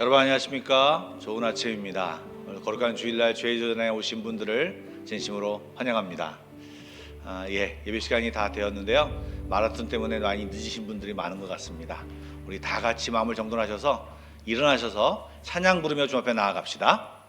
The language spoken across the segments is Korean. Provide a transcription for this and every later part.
여러분 안녕하십니까? 좋은 아침입니다. 오늘 거룩한 주일날 죄전에 오신 분들을 진심으로 환영합니다. 예배 시간이 다 되었는데요. 마라톤 때문에 많이 늦으신 분들이 많은 것 같습니다. 우리 다 같이 마음을 정돈하셔서 일어나셔서 찬양 부르며 주 앞에 나아갑시다.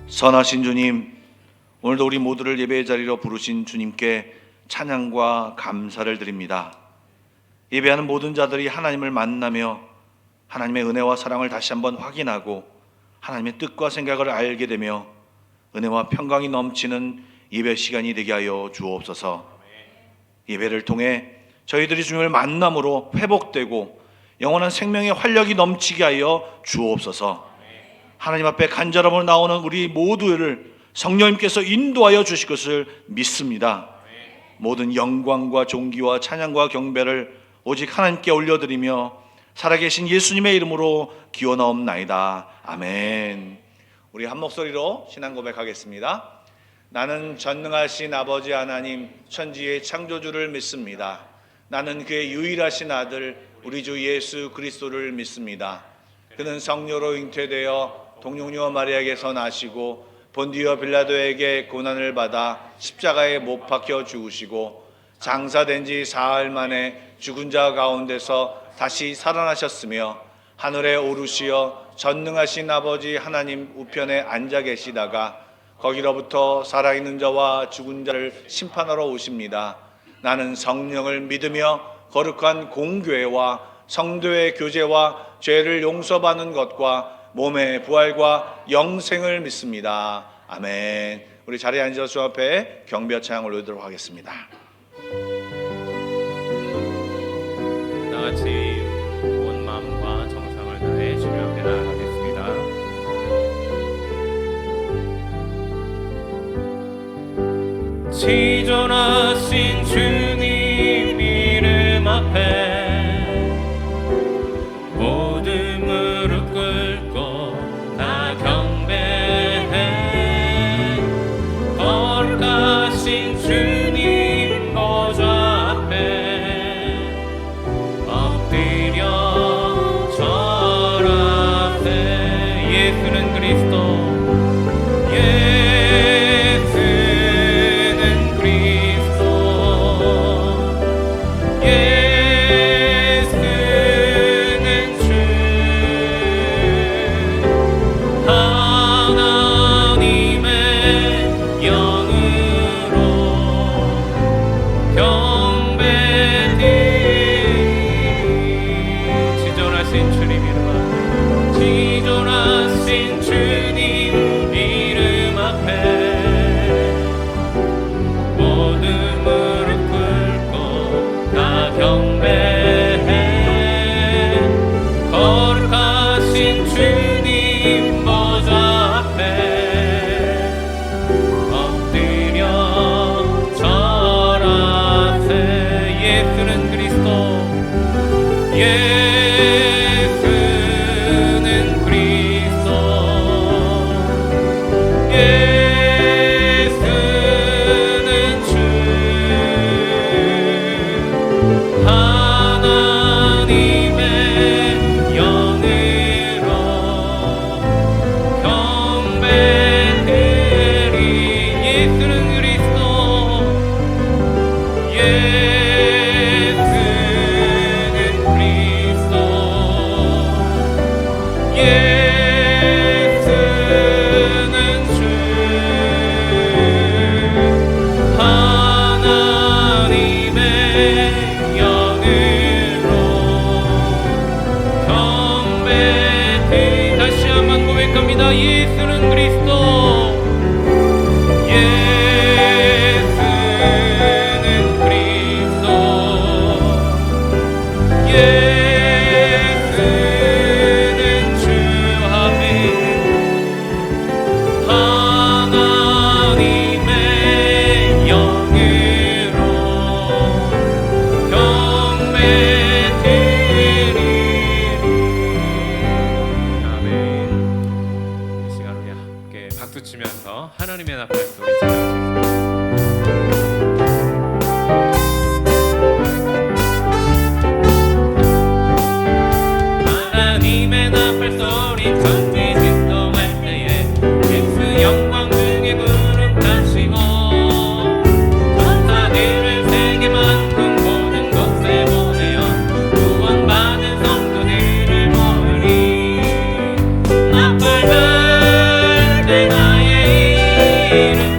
선하신 주님, 오늘도 우리 모두를 예배의 자리로 부르신 주님께 찬양과 감사를 드립니다. 예배하는 모든 자들이 하나님을 만나며 하나님의 은혜와 사랑을 다시 한번 확인하고 하나님의 뜻과 생각을 알게 되며 은혜와 평강이 넘치는 예배 시간이 되게 하여 주옵소서. 예배를 통해 저희들이 주님을 만남으로 회복되고 영원한 생명의 활력이 넘치게 하여 주옵소서. 하나님 앞에 간절함으로 나오는 우리 모두를 성령님께서 인도하여 주실 것을 믿습니다. 모든 영광과 존귀와 찬양과 경배를 오직 하나님께 올려드리며 살아계신 예수님의 이름으로 기원하옵나이다. 아멘. 우리 한 목소리로 신앙 고백하겠습니다. 나는 전능하신 아버지 하나님 천지의 창조주를 믿습니다. 나는 그의 유일하신 아들 우리 주 예수 그리스도를 믿습니다. 그는 성녀로 잉태되어 동정녀 마리아에게서 나시고 본디오 빌라도에게 고난을 받아 십자가에 못 박혀 죽으시고 장사된 지 사흘 만에 죽은 자 가운데서 다시 살아나셨으며 하늘에 오르시어 전능하신 아버지 하나님 우편에 앉아 계시다가 거기로부터 살아있는 자와 죽은 자를 심판하러 오십니다. 나는 성령을 믿으며 거룩한 공교회와 성도의 교제와 죄를 용서받는 것과 몸의 부활과 영생을 믿습니다. 아멘. 우리 자리에 앉아서 주 앞에 경배 찬양 올리도록 하겠습니다. 다 같이 온 마음과 정성을 다해 주님 앞에 나아가겠습니다. 지존하신 주님 이름 앞에 모든 무릎 꿇고 다 경배해. 거룩하신 주님 보좌 앞에 엎드려 절하세. 예수는 그리스도, 예수는 그리스도, 예수는 하나님의 나팔 소리 지르시겠습니다. 하나님의 나팔 소리 천지 진동할 때에 예수 영광 중에 구름 타시고 천사들을 세계 만국 모든 곳에 보내어 구원받은 성도들을 모으리. 나팔 불 때 나의 이름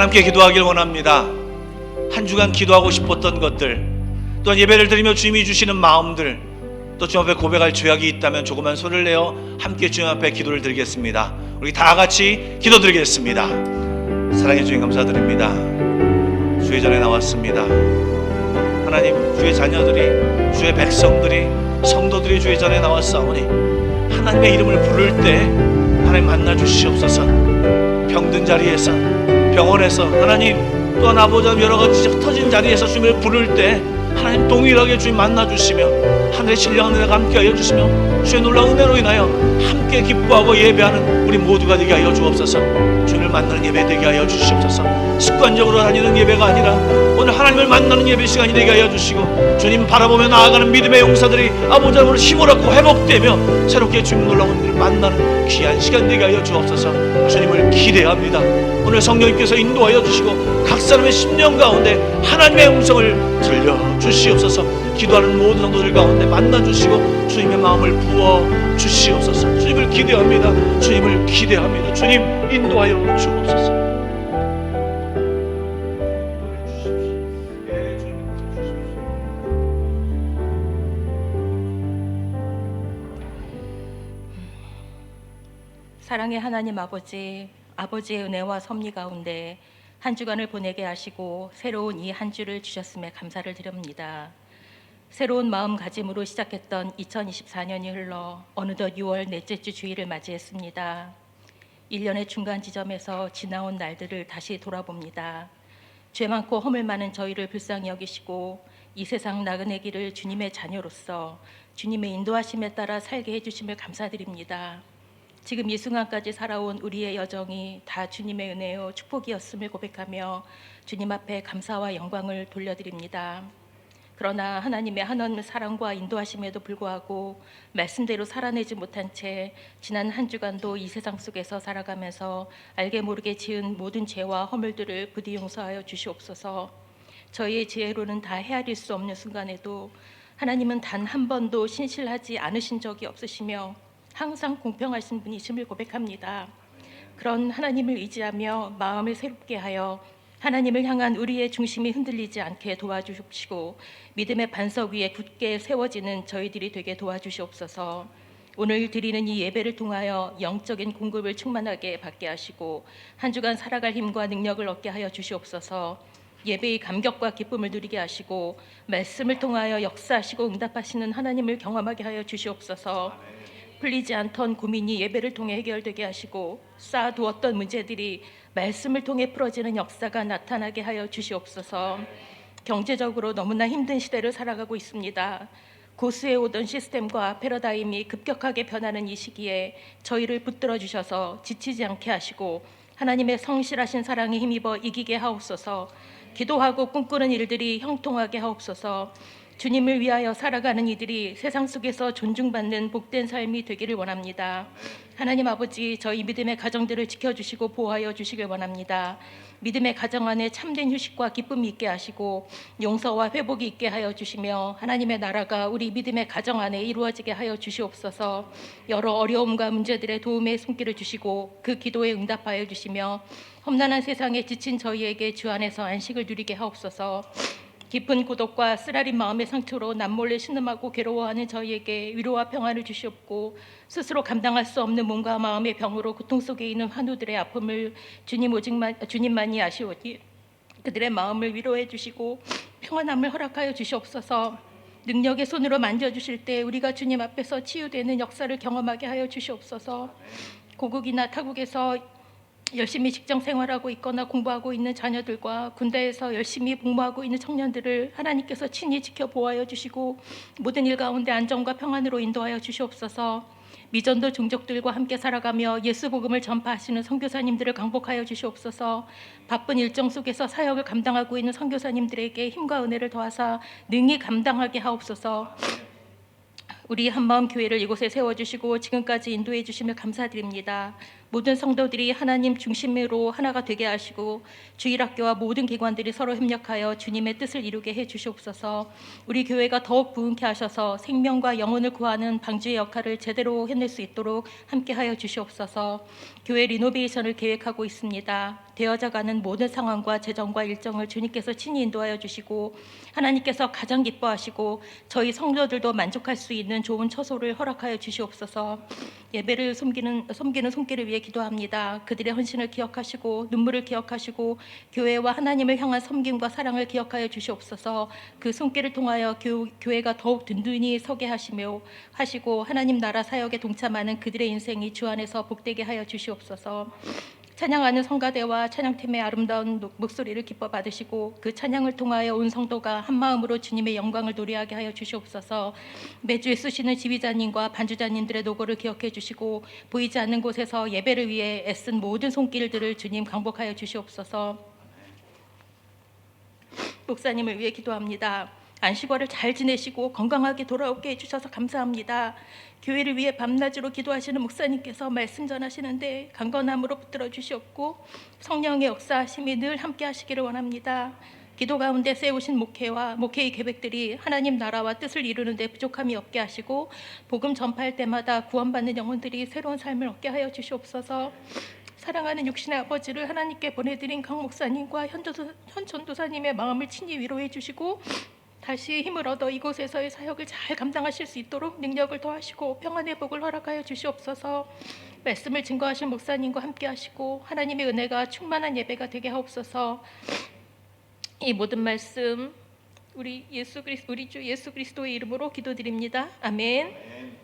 함께 기도하길 원합니다. 한 주간 기도하고 싶었던 것들, 또한 예배를 드리며 주님이 주시는 마음들, 또 주님 앞에 고백할 죄악이 있다면 조그만 소리를 내어 함께 주님 앞에 기도를 드리겠습니다. 우리 다 같이 기도 드리겠습니다. 사랑해 주님 감사드립니다. 주의 전에 나왔습니다. 하나님, 주의 자녀들이, 주의 백성들이, 성도들이 주의 전에 나왔사오니 하나님의 이름을 부를 때 하나님 만나 주시옵소서. 병든 자리에서, 병원에서, 하나님 또한 아버지 여러 가지 터진 자리에서 주님을 부를 때 하나님 동일하게 주님 만나 주시며 하늘의 신령한 은혜가 함께하여 주시며 주의 놀라운 은혜로 인하여 함께 기뻐하고 예배하는 우리 모두가 되게 하여 주옵소서. 주님을 만나는 예배 되게 하여 주시옵소서. 습관적으로 다니는 예배가 아니라 오늘 하나님을 만나는 예배 시간이 되게 하여 주시고 주님 바라보며 나아가는 믿음의 용사들이 아버지 앞으로 힘을 얻고 회복되며 새롭게 주님 놀라운 일을 만나는 귀한 시간 되게 하여 주옵소서. 주님을 기대합니다. 오늘 성령님께서 인도하여 주시고 각 사람의 심령 가운데 하나님의 음성을 들려주시옵소서. 기도하는 모든 성도들 가운데 만나주시고 주님의 마음을 부어주시옵소서. 주님을 기대합니다. 주님을 기대합니다. 주님 인도하여 주옵소서. 사랑의 하나님 아버지, 아버지의 은혜와 섭리 가운데 한 주간을 보내게 하시고 새로운 이 한 주를 주셨음에 감사를 드립니다. 새로운 마음가짐으로 시작했던 2024년이 흘러 어느덧 6월 넷째 주 주일을 맞이했습니다. 1년의 중간 지점에서 지나온 날들을 다시 돌아봅니다. 죄 많고 허물 많은 저희를 불쌍히 여기시고 이 세상 나그네 길을 주님의 자녀로서 주님의 인도하심에 따라 살게 해주심을 감사드립니다. 지금 이 순간까지 살아온 우리의 여정이 다 주님의 은혜요 축복이었음을 고백하며 주님 앞에 감사와 영광을 돌려드립니다. 그러나 하나님의 한없는 사랑과 인도하심에도 불구하고 말씀대로 살아내지 못한 채 지난 한 주간도 이 세상 속에서 살아가면서 알게 모르게 지은 모든 죄와 허물들을 부디 용서하여 주시옵소서. 저희의 지혜로는 다 헤아릴 수 없는 순간에도 하나님은 단 한 번도 신실하지 않으신 적이 없으시며 항상 공평하신 분이심을 고백합니다. 그런 하나님을 의지하며 마음을 새롭게 하여 하나님을 향한 우리의 중심이 흔들리지 않게 도와주시고 믿음의 반석 위에 굳게 세워지는 저희들이 되게 도와주시옵소서. 오늘 드리는 이 예배를 통하여 영적인 공급을 충만하게 받게 하시고 한 주간 살아갈 힘과 능력을 얻게 하여 주시옵소서. 예배의 감격과 기쁨을 누리게 하시고 말씀을 통하여 역사하시고 응답하시는 하나님을 경험하게 하여 주시옵소서. 풀리지 않던 고민이 예배를 통해 해결되게 하시고 쌓아두었던 문제들이 말씀을 통해 풀어지는 역사가 나타나게 하여 주시옵소서. 경제적으로 너무나 힘든 시대를 살아가고 있습니다. 고수해 오던 시스템과 패러다임이 급격하게 변하는 이 시기에 저희를 붙들어 주셔서 지치지 않게 하시고 하나님의 성실하신 사랑에 힘입어 이기게 하옵소서. 기도하고 꿈꾸는 일들이 형통하게 하옵소서. 주님을 위하여 살아가는 이들이 세상 속에서 존중받는 복된 삶이 되기를 원합니다. 하나님 아버지, 저희 믿음의 가정들을 지켜주시고 보호하여 주시길 원합니다. 믿음의 가정 안에 참된 휴식과 기쁨이 있게 하시고 용서와 회복이 있게 하여 주시며 하나님의 나라가 우리 믿음의 가정 안에 이루어지게 하여 주시옵소서. 여러 어려움과 문제들의 도움의 손길을 주시고 그 기도에 응답하여 주시며 험난한 세상에 지친 저희에게 주 안에서 안식을 누리게 하옵소서. 깊은 고독과 쓰라린 마음의 상처로 남몰래 신음하고 괴로워하는 저희에게 위로와 평안을 주시옵고 스스로 감당할 수 없는 몸과 마음의 병으로 고통 속에 있는 환우들의 아픔을 주님만이 아시오니 그들의 마음을 위로해 주시고 평안함을 허락하여 주시옵소서. 능력의 손으로 만져주실 때 우리가 주님 앞에서 치유되는 역사를 경험하게 하여 주시옵소서. 고국이나 타국에서 열심히 직장 생활하고 있거나 공부하고 있는 자녀들과 군대에서 열심히 복무하고 있는 청년들을 하나님께서 친히 지켜보호하여 주시고 모든 일 가운데 안정과 평안으로 인도하여 주시옵소서. 미전도 종족들과 함께 살아가며 예수 복음을 전파하시는 선교사님들을 강복하여 주시옵소서. 바쁜 일정 속에서 사역을 감당하고 있는 선교사님들에게 힘과 은혜를 더하사 능히 감당하게 하옵소서. 우리 한마음 교회를 이곳에 세워주시고 지금까지 인도해 주심을 감사드립니다. 모든 성도들이 하나님 중심으로 하나가 되게 하시고 주일학교와 모든 기관들이 서로 협력하여 주님의 뜻을 이루게 해 주시옵소서. 우리 교회가 더욱 부흥케 하셔서 생명과 영혼을 구하는 방주의 역할을 제대로 해낼 수 있도록 함께하여 주시옵소서. 교회 리노베이션을 계획하고 있습니다. 되어져가는 모든 상황과 재정과 일정을 주님께서 친히 인도하여 주시고 하나님께서 가장 기뻐하시고 저희 성도들도 만족할 수 있는 좋은 처소를 허락하여 주시옵소서. 예배를 섬기는 손길을 위해 기도합니다. 그들의 헌신을 기억하시고 눈물을 기억하시고 교회와 하나님을 향한 섬김과 사랑을 기억하여 주시옵소서. 그 손길을 통하여 교회가 더욱 든든히 서게 하시고 하나님 나라 사역에 동참하는 그들의 인생이 주 안에서 복되게 하여 주시옵소서. 찬양하는 성가대와 찬양팀의 아름다운 목소리를 기뻐 받으시고 그 찬양을 통하여 온 성도가 한 마음으로 주님의 영광을 노래하게 하여 주시옵소서. 매주 쓰시는 지휘자님과 반주자님들의 노고를 기억해 주시고 보이지 않는 곳에서 예배를 위해 애쓴 모든 손길들을 주님 강복하여 주시옵소서. 목사님을 위해 기도합니다. 안식월을 잘 지내시고 건강하게 돌아오게 해주셔서 감사합니다. 교회를 위해 밤낮으로 기도하시는 목사님께서 말씀 전하시는데 강건함으로 붙들어 주시옵고 성령의 역사하심이 늘 함께 하시기를 원합니다. 기도 가운데 세우신 목회와 목회의 계획들이 하나님 나라와 뜻을 이루는 데 부족함이 없게 하시고 복음 전파할 때마다 구원받는 영혼들이 새로운 삶을 얻게 하여 주시옵소서. 사랑하는 육신의 아버지를 하나님께 보내드린 강 목사님과 현 전도사님의 마음을 친히 위로해 주시고 다시 힘을 얻어 이곳에서의 사역을 잘 감당하실 수 있도록 능력을 더하시고 평안의 복을 허락하여 주시옵소서. 말씀을 증거하신 목사님과 함께 하시고 하나님의 은혜가 충만한 예배가 되게 하옵소서. 이 모든 말씀 우리 주 예수 그리스도의 이름으로 기도드립니다. 아멘.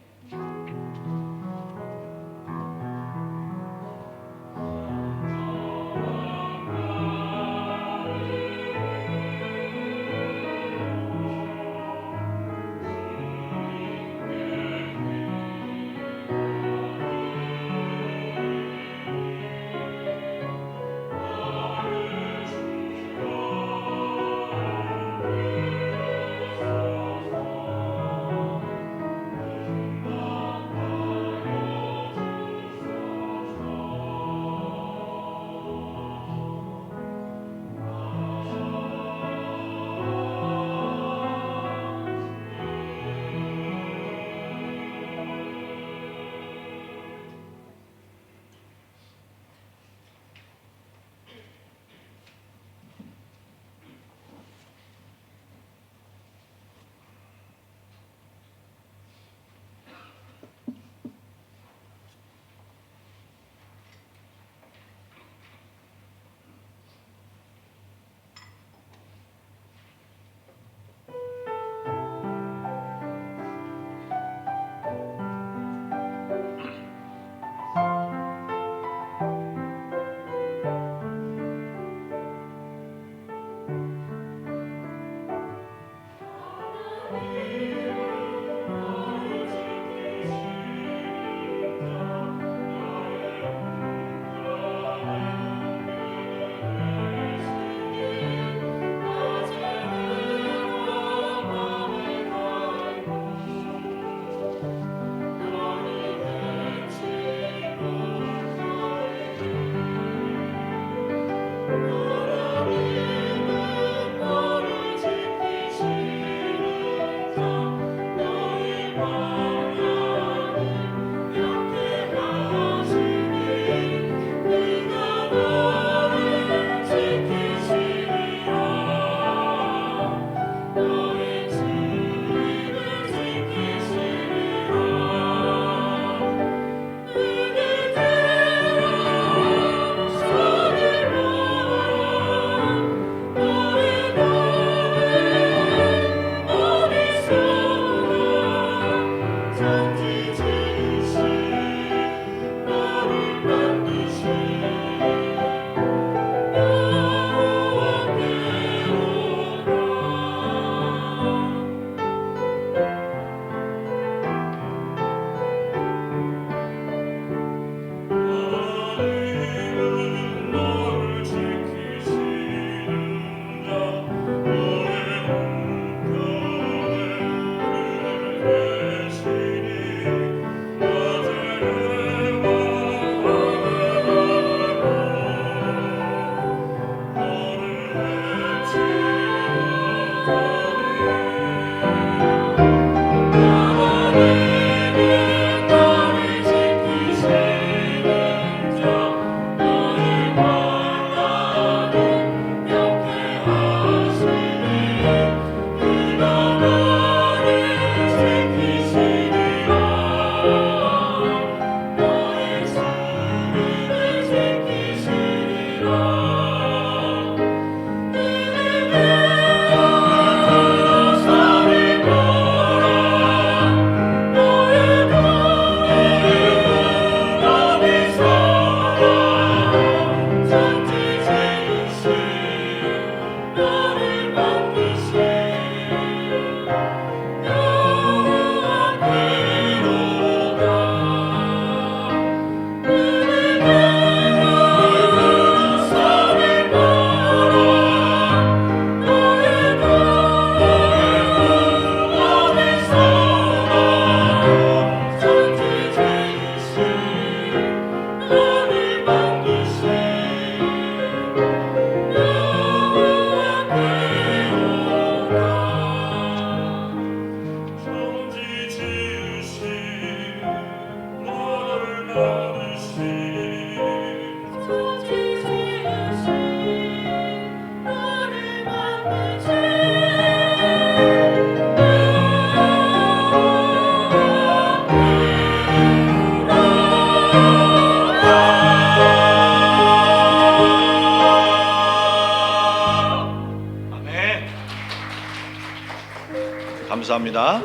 감사합니다.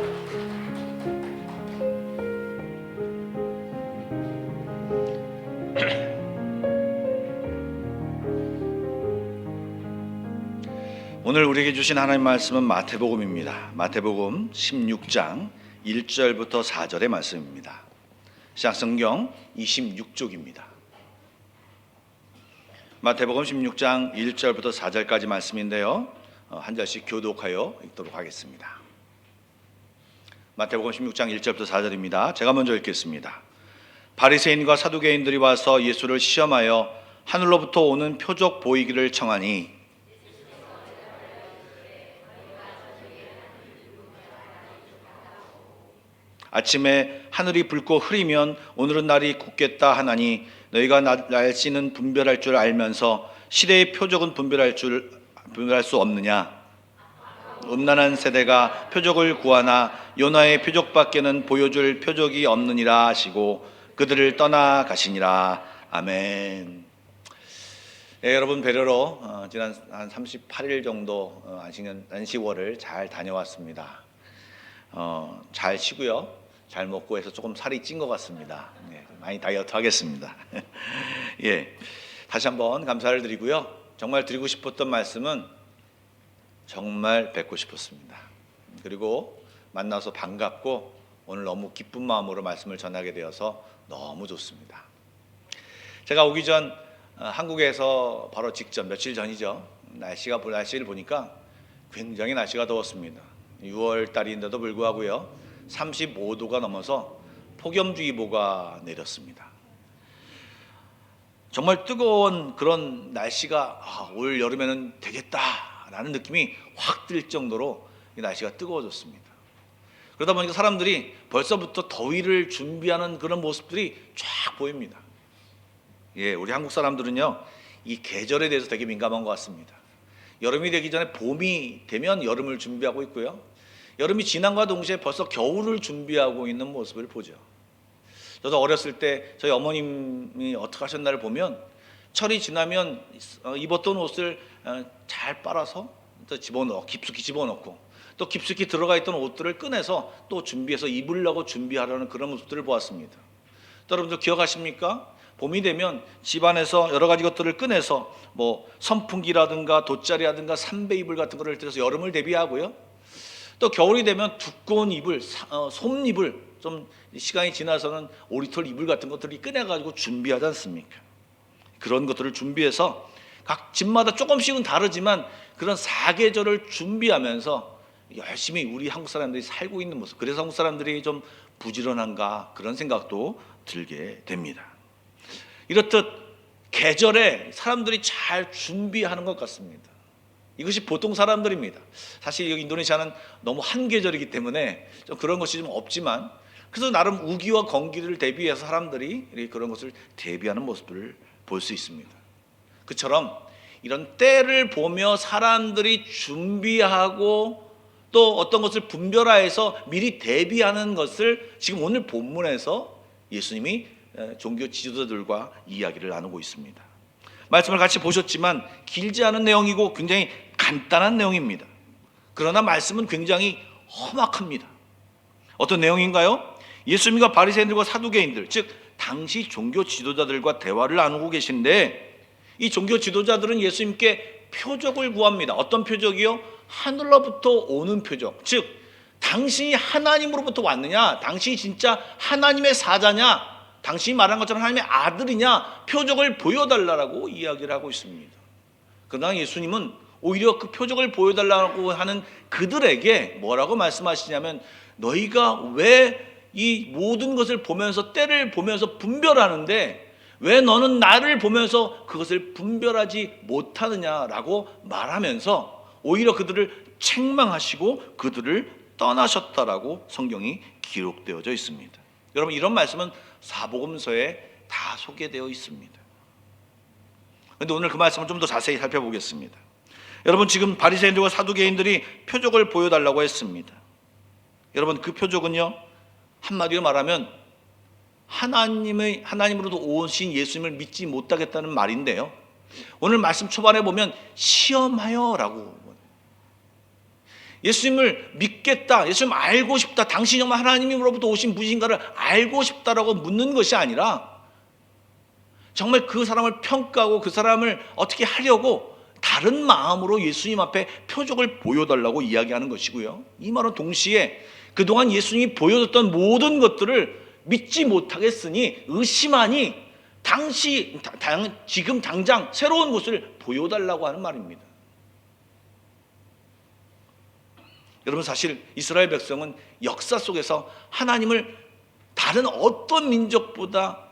오늘 우리에게 주신 하나님 말씀은 마태복음입니다. 마태복음 16장 1절부터 4절의 말씀입니다. 시작성경 26쪽입니다. 마태복음 16장 1절부터 4절까지 말씀인데요, 한 절씩 교독하여 읽도록 하겠습니다. 마태복음 16장 1절부터 4절입니다. 제가 먼저 읽겠습니다. 바리새인과 사두개인들이 와서 예수를 시험하여 하늘로부터 오는 표적 보이기를 청하니 아침에 하늘이 붉고 흐리면 오늘은 날이 굳겠다 하나니 너희가 날씨는 분별할 줄 알면서 시대의 표적은 분별할 수 없느냐? 음란한 세대가 표적을 구하나 요나의 표적밖에는 보여줄 표적이 없느니라 하시고 그들을 떠나가시니라. 아멘. 네, 여러분 배려로 지난 한 38일 정도 안식월을 잘 다녀왔습니다. 잘 쉬고요, 잘 먹고 해서 조금 살이 찐 것 같습니다. 네, 많이 다이어트 하겠습니다. 예, 다시 한번 감사를 드리고요. 정말 드리고 싶었던 말씀은 정말 뵙고 싶었습니다. 그리고 만나서 반갑고 오늘 너무 기쁜 마음으로 말씀을 전하게 되어서 너무 좋습니다. 제가 오기 전 한국에서 바로 직전 며칠 전이죠. 날씨를 보니까 굉장히 날씨가 더웠습니다. 6월 달인데도 불구하고요, 35도가 넘어서 폭염주의보가 내렸습니다. 정말 뜨거운 그런 날씨가 올 여름에는 되겠다라는 느낌이 확 들 정도로 이 날씨가 뜨거워졌습니다. 그러다 보니까 사람들이 벌써부터 더위를 준비하는 그런 모습들이 쫙 보입니다. 예, 우리 한국 사람들은요, 이 계절에 대해서 되게 민감한 것 같습니다. 여름이 되기 전에 봄이 되면 여름을 준비하고 있고요, 여름이 지난과 동시에 벌써 겨울을 준비하고 있는 모습을 보죠. 저도 어렸을 때 저희 어머님이 어떻게 하셨나를 보면 철이 지나면 입었던 옷을 잘 빨아서 또 깊숙이 집어넣고 또 깊숙이 들어가 있던 옷들을 꺼내서 또 준비해서 입으려고 준비하려는 그런 모습들을 보았습니다. 또 여러분들 기억하십니까? 봄이 되면 집안에서 여러 가지 것들을 꺼내서 선풍기라든가 돗자리라든가 삼배 이불 같은 거를 들여서 여름을 대비하고요, 또 겨울이 되면 두꺼운 이불, 솜이불, 좀 시간이 지나서는 오리털 이불 같은 것들이 꺼내가지고 준비하지 않습니까? 그런 것들을 준비해서 각 집마다 조금씩은 다르지만 그런 사계절을 준비하면서 열심히 우리 한국 사람들이 살고 있는 모습, 그래서 한국 사람들이 좀 부지런한가 그런 생각도 들게 됩니다. 이렇듯 계절에 사람들이 잘 준비하는 것 같습니다. 이것이 보통 사람들입니다. 사실 여기 인도네시아는 너무 한 계절이기 때문에 좀 그런 것이 좀 없지만, 그래서 나름 우기와 건기를 대비해서 사람들이 그런 것을 대비하는 모습을 볼 수 있습니다. 그처럼 이런 때를 보며 사람들이 준비하고 또 어떤 것을 분별하여서 미리 대비하는 것을 지금 오늘 본문에서 예수님이 종교 지도자들과 이야기를 나누고 있습니다. 말씀을 같이 보셨지만 길지 않은 내용이고 굉장히 간단한 내용입니다. 그러나 말씀은 굉장히 험악합니다. 어떤 내용인가요? 예수님과 바리새인들과 사두개인들, 즉 당시 종교 지도자들과 대화를 나누고 계신데, 이 종교 지도자들은 예수님께 표적을 구합니다. 어떤 표적이요? 하늘로부터 오는 표적. 즉 당신이 하나님으로부터 왔느냐, 당신이 진짜 하나님의 사자냐, 당신이 말한 것처럼 하나님의 아들이냐, 표적을 보여달라고 이야기를 하고 있습니다. 그러나 예수님은 오히려 그 표적을 보여달라고 하는 그들에게 뭐라고 말씀하시냐면, 너희가 왜 이 모든 것을 보면서 때를 보면서 분별하는데 왜 너는 나를 보면서 그것을 분별하지 못하느냐라고 말하면서 오히려 그들을 책망하시고 그들을 떠나셨다라고 성경이 기록되어져 있습니다. 여러분, 이런 말씀은 사복음서에 다 소개되어 있습니다. 그런데 오늘 그 말씀을 좀 더 자세히 살펴보겠습니다. 여러분, 지금 바리새인들과 사두개인들이 표적을 보여달라고 했습니다. 여러분, 그 표적은요, 한마디로 말하면 하나님으로도 오신 예수님을 믿지 못하겠다는 말인데요, 오늘 말씀 초반에 보면 시험하여라고, 예수님을 믿겠다, 예수님 알고 싶다, 당신이 정말 하나님으로부터 오신 분이신가를 알고 싶다라고 묻는 것이 아니라 정말 그 사람을 평가하고 그 사람을 어떻게 하려고 다른 마음으로 예수님 앞에 표적을 보여달라고 이야기하는 것이고요. 이 말은 동시에 그동안 예수님이 보여줬던 모든 것들을 믿지 못하겠으니 의심하니 지금 당장 새로운 것을 보여달라고 하는 말입니다. 여러분, 사실 이스라엘 백성은 역사 속에서 하나님을 다른 어떤 민족보다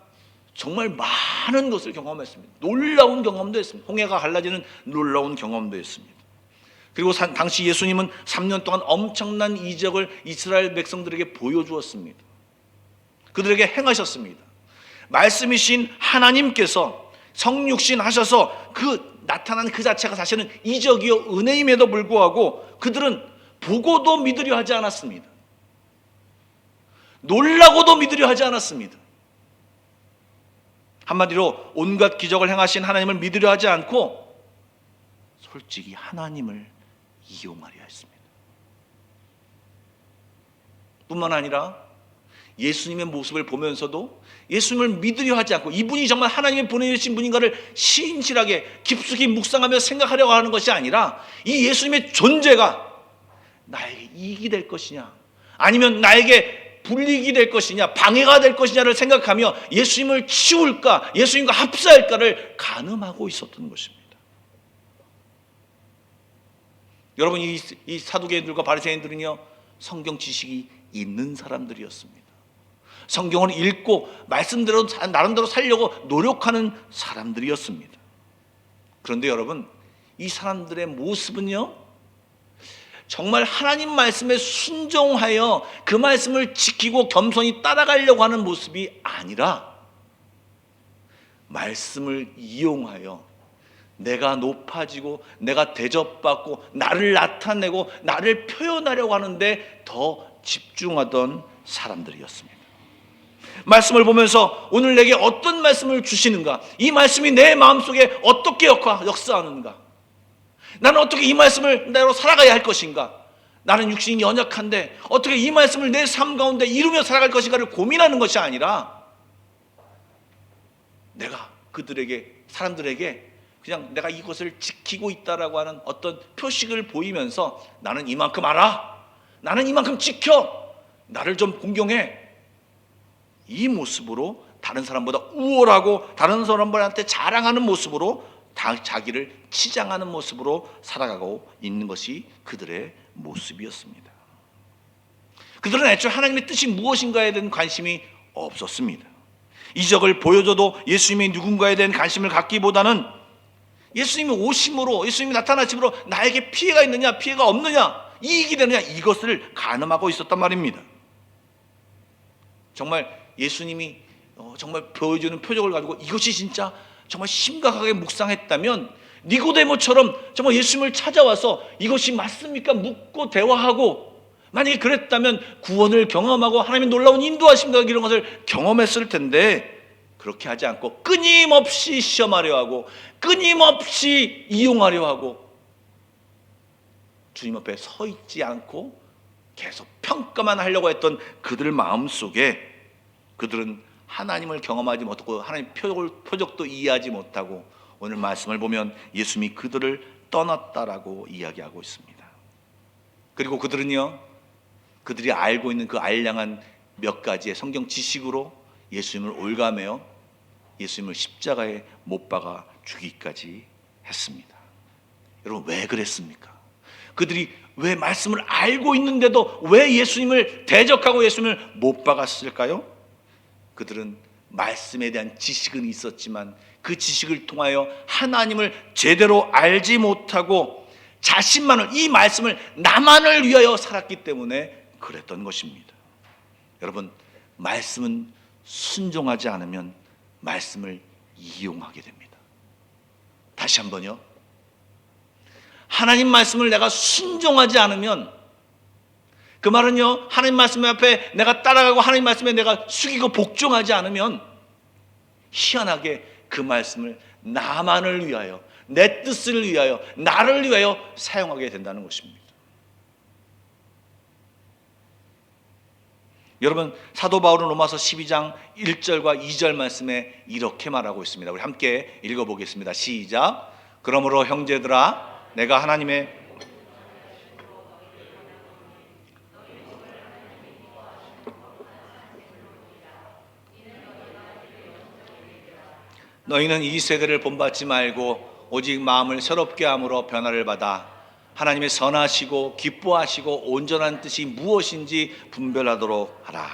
정말 많은 것을 경험했습니다. 놀라운 경험도 했습니다. 홍해가 갈라지는 놀라운 경험도 했습니다. 그리고 당시 예수님은 3년 동안 엄청난 이적을 이스라엘 백성들에게 보여주었습니다. 그들에게 행하셨습니다. 말씀이신 하나님께서 성육신 하셔서 나타난 그 자체가 사실은 이적이요 은혜임에도 불구하고 그들은 보고도 믿으려 하지 않았습니다. 놀라고도 믿으려 하지 않았습니다. 한마디로 온갖 기적을 행하신 하나님을 믿으려 하지 않고 솔직히 하나님을 이용하려 했습니다. 뿐만 아니라 예수님의 모습을 보면서도 예수님을 믿으려 하지 않고 이분이 정말 하나님의 보내주신 분인가를 신실하게 깊숙이 묵상하며 생각하려고 하는 것이 아니라 이 예수님의 존재가 나에게 이익이 될 것이냐 아니면 나에게 불이익이 될 것이냐 방해가 될 것이냐를 생각하며 예수님을 치울까 예수님과 합사할까를 가늠하고 있었던 것입니다. 여러분, 이 사두개인들과 바리새인들은요 성경 지식이 있는 사람들이었습니다. 성경을 읽고 말씀대로 나름대로 살려고 노력하는 사람들이었습니다. 그런데 여러분, 이 사람들의 모습은요 정말 하나님 말씀에 순종하여 그 말씀을 지키고 겸손히 따라가려고 하는 모습이 아니라 말씀을 이용하여 내가 높아지고 내가 대접받고 나를 나타내고 나를 표현하려고 하는데 더 집중하던 사람들이었습니다. 말씀을 보면서 오늘 내게 어떤 말씀을 주시는가, 이 말씀이 내 마음속에 어떻게 역사하는가, 나는 어떻게 이 말씀을 내로 살아가야 할 것인가, 나는 육신이 연약한데 어떻게 이 말씀을 내 삶 가운데 이루며 살아갈 것인가를 고민하는 것이 아니라 내가 사람들에게 그냥 내가 이것을 지키고 있다라고 하는 어떤 표식을 보이면서 나는 이만큼 알아, 나는 이만큼 지켜, 나를 좀 공경해, 이 모습으로 다른 사람보다 우월하고 다른 사람들한테 자랑하는 모습으로 자기를 치장하는 모습으로 살아가고 있는 것이 그들의 모습이었습니다. 그들은 애초에 하나님의 뜻이 무엇인가에 대한 관심이 없었습니다. 이적을 보여줘도 예수님이 누군가에 대한 관심을 갖기보다는 예수님이 오심으로, 예수님이 나타나심으로 나에게 피해가 있느냐 피해가 없느냐, 이익이 되느냐, 이것을 가늠하고 있었단 말입니다. 정말 예수님이 정말 보여주는 표적을 가지고 이것이 진짜 정말 심각하게 묵상했다면 니고데모처럼 정말 예수님을 찾아와서 이것이 맞습니까? 묻고 대화하고, 만약에 그랬다면 구원을 경험하고 하나님의 놀라운 인도하심과 이런 것을 경험했을 텐데 그렇게 하지 않고 끊임없이 시험하려 하고 끊임없이 이용하려 하고 주님 앞에 서 있지 않고 계속 평가만 하려고 했던 그들 마음속에 그들은 하나님을 경험하지 못하고 하나님의 표적도 이해하지 못하고 오늘 말씀을 보면 예수님이 그들을 떠났다라고 이야기하고 있습니다. 그리고 그들이 알고 있는 그 알량한 몇 가지의 성경 지식으로 예수님을 올가매어 예수님을 십자가에 못 박아 죽이기까지 했습니다. 여러분, 왜 그랬습니까? 그들이 왜 말씀을 알고 있는데도 왜 예수님을 대적하고 예수님을 못 박았을까요? 그들은 말씀에 대한 지식은 있었지만 그 지식을 통하여 하나님을 제대로 알지 못하고 자신만을, 이 말씀을 나만을 위하여 살았기 때문에 그랬던 것입니다. 여러분, 말씀은 순종하지 않으면 말씀을 이용하게 됩니다. 다시 한번요. 하나님 말씀을 내가 순종하지 않으면, 그 말은요, 하나님 말씀 앞에 내가 따라가고 하나님 말씀에 내가 숙이고 복종하지 않으면 희한하게 그 말씀을 나만을 위하여, 내 뜻을 위하여, 나를 위하여 사용하게 된다는 것입니다. 여러분, 사도 바울은 로마서 12장 1절과 2절 말씀에 이렇게 말하고 있습니다. 우리 함께 읽어보겠습니다. 시작. 그러므로 형제들아, 내가 하나님의 너희는 이 세대를 본받지 말고 오직 마음을 새롭게 함으로 변화를 받아 하나님의 선하시고 기뻐하시고 온전한 뜻이 무엇인지 분별하도록 하라.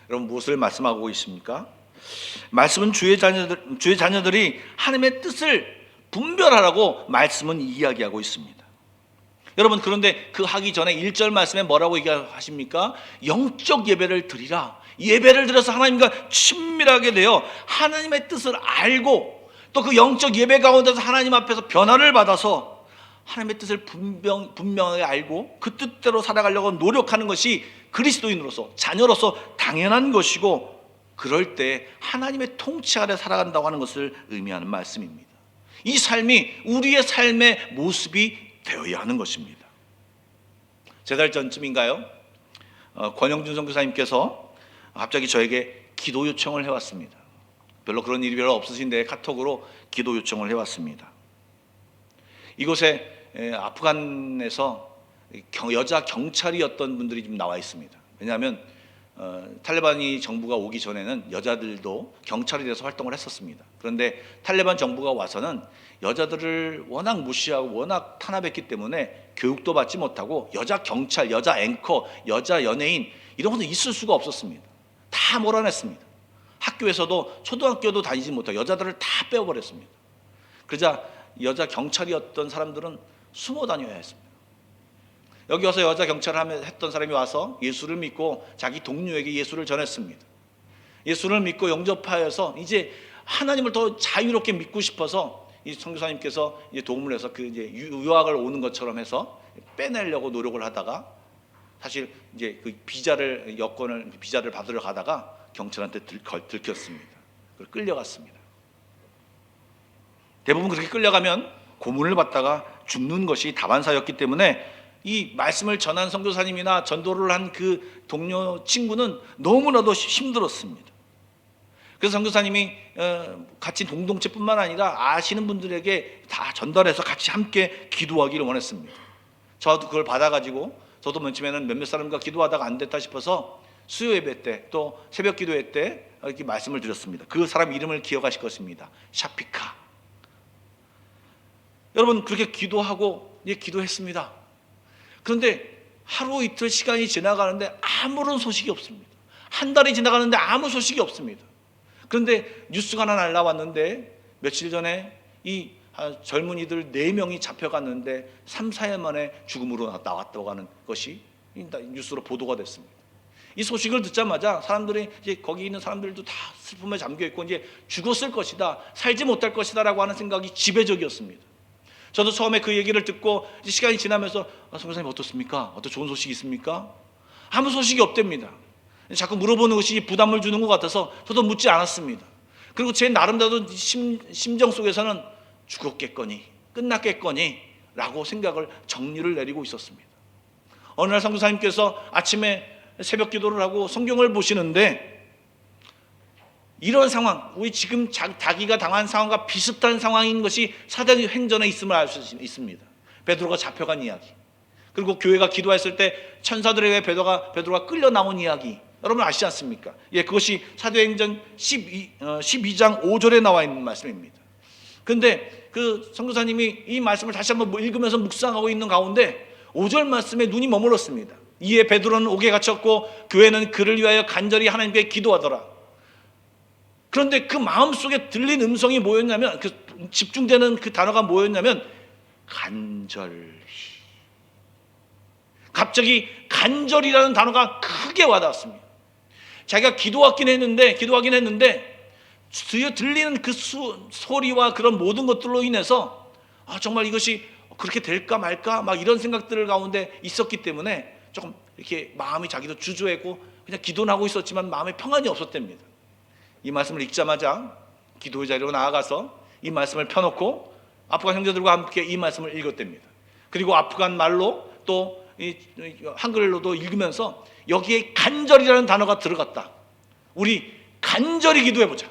여러분, 무엇을 말씀하고 있습니까? 말씀은 주의 자녀들이 하나님의 뜻을 분별하라고 말씀은 이야기하고 있습니다. 여러분, 그런데 그 하기 전에 1절 말씀에 뭐라고 얘기하십니까? 영적 예배를 드리라. 예배를 드려서 하나님과 친밀하게 되어 하나님의 뜻을 알고 또 그 영적 예배 가운데서 하나님 앞에서 변화를 받아서 하나님의 뜻을 분명하게 알고 그 뜻대로 살아가려고 노력하는 것이 그리스도인으로서 자녀로서 당연한 것이고, 그럴 때 하나님의 통치 아래 살아간다고 하는 것을 의미하는 말씀입니다. 이 삶이 우리의 삶의 모습이 되어야 하는 것입니다. 3달 전쯤인가요? 권영준 선교사님께서 갑자기 저에게 기도 요청을 해왔습니다. 별로 그런 일이 별로 없으신데 카톡으로 기도 요청을 해왔습니다. 이곳에 아프간에서 여자 경찰이었던 분들이 좀 나와 있습니다. 왜냐하면 탈레반이 정부가 오기 전에는 여자들도 경찰이 돼서 활동을 했었습니다. 그런데 탈레반 정부가 와서는 여자들을 워낙 무시하고 워낙 탄압했기 때문에 교육도 받지 못하고 여자 경찰, 여자 앵커, 여자 연예인 이런 것도 있을 수가 없었습니다. 다 몰아냈습니다. 학교에서도 초등학교도 다니지 못하고 여자들을 다 빼어버렸습니다. 그러자 여자 경찰이었던 사람들은 숨어 다녀야 했습니다. 여기 와서 여자 경찰을 했던 사람이 와서 예수를 믿고 자기 동료에게 예수를 전했습니다. 예수를 믿고 영접하여서 이제 하나님을 더 자유롭게 믿고 싶어서 이 선교사님께서 이제 도움을 해서 그 이제 유학을 오는 것처럼 해서 빼내려고 노력을 하다가 사실 이제 그 비자를 받으러 가다가 경찰한테 들켰습니다. 그리고 끌려갔습니다. 대부분 그렇게 끌려가면 고문을 받다가 죽는 것이 다반사였기 때문에 이 말씀을 전한 선교사님이나 전도를 한 그 동료 친구는 너무나도 힘들었습니다. 그래서 선교사님이 같이 공동체뿐만 아니라 아시는 분들에게 다 전달해서 같이 함께 기도하기를 원했습니다. 저도 그걸 받아가지고 저도 맨 처음에는 몇몇 사람과 기도하다가 안 됐다 싶어서 수요 예배 때 또 새벽 기도회 때 이렇게 말씀을 드렸습니다. 그 사람 이름을 기억하실 것입니다. 샤피카. 여러분, 그렇게 기도하고 기도했습니다. 그런데 하루 이틀 시간이 지나가는데 아무런 소식이 없습니다. 한 달이 지나가는데 아무 소식이 없습니다. 그런데 뉴스가 하나 날라왔는데 며칠 전에 이 젊은이들 4명이 잡혀갔는데 3, 4일 만에 죽음으로 나왔다고 하는 것이 뉴스로 보도가 됐습니다. 이 소식을 듣자마자 사람들이 이제 거기 있는 사람들도 다 슬픔에 잠겨 있고 이제 죽었을 것이다, 살지 못할 것이다라고 하는 생각이 지배적이었습니다. 저도 처음에 그 얘기를 듣고 이제 시간이 지나면서 선교사님 어떻습니까? 어떤 좋은 소식이 있습니까? 아무 소식이 없답니다. 자꾸 물어보는 것이 부담을 주는 것 같아서 저도 묻지 않았습니다. 그리고 제 나름대로 심정 속에서는 죽었겠거니 끝났겠거니 라고 생각을 정리를 내리고 있었습니다. 어느 날 선교사님께서 아침에 새벽 기도를 하고 성경을 보시는데 이런 상황, 우리 지금 자기가 당한 상황과 비슷한 상황인 것이 사도행전에 있음을 알 수 있습니다. 베드로가 잡혀간 이야기, 그리고 교회가 기도했을 때 천사들에 의해 베드로가 끌려 나온 이야기, 여러분 아시지 않습니까? 그것이 사도행전 12장 5절에 나와 있는 말씀입니다. 그런데 그 선교사님이 이 말씀을 다시 한번 읽으면서 묵상하고 있는 가운데 5절 말씀에 눈이 머물렀습니다. 이에 베드로는 옥에 갇혔고 교회는 그를 위하여 간절히 하나님께 기도하더라. 그런데 그 마음속에 들린 음성이 뭐였냐면, 그 집중되는 그 단어가 뭐였냐면 간절히. 갑자기 간절이라는 단어가 크게 와닿았습니다. 자기가 기도하긴 했는데 드디어 들리는 그 소리와 그런 모든 것들로 인해서 정말 이것이 그렇게 될까 말까 막 이런 생각들 가운데 있었기 때문에 조금 이렇게 마음이 자기도 주저했고 그냥 기도는 하고 있었지만 마음에 평안이 없었답니다. 이 말씀을 읽자마자 기도의 자리로 나아가서 이 말씀을 펴놓고 아프간 형제들과 함께 이 말씀을 읽었답니다. 그리고 아프간 말로 또 한글로도 읽으면서 여기에 간절이라는 단어가 들어갔다. 우리 간절히 기도해보자.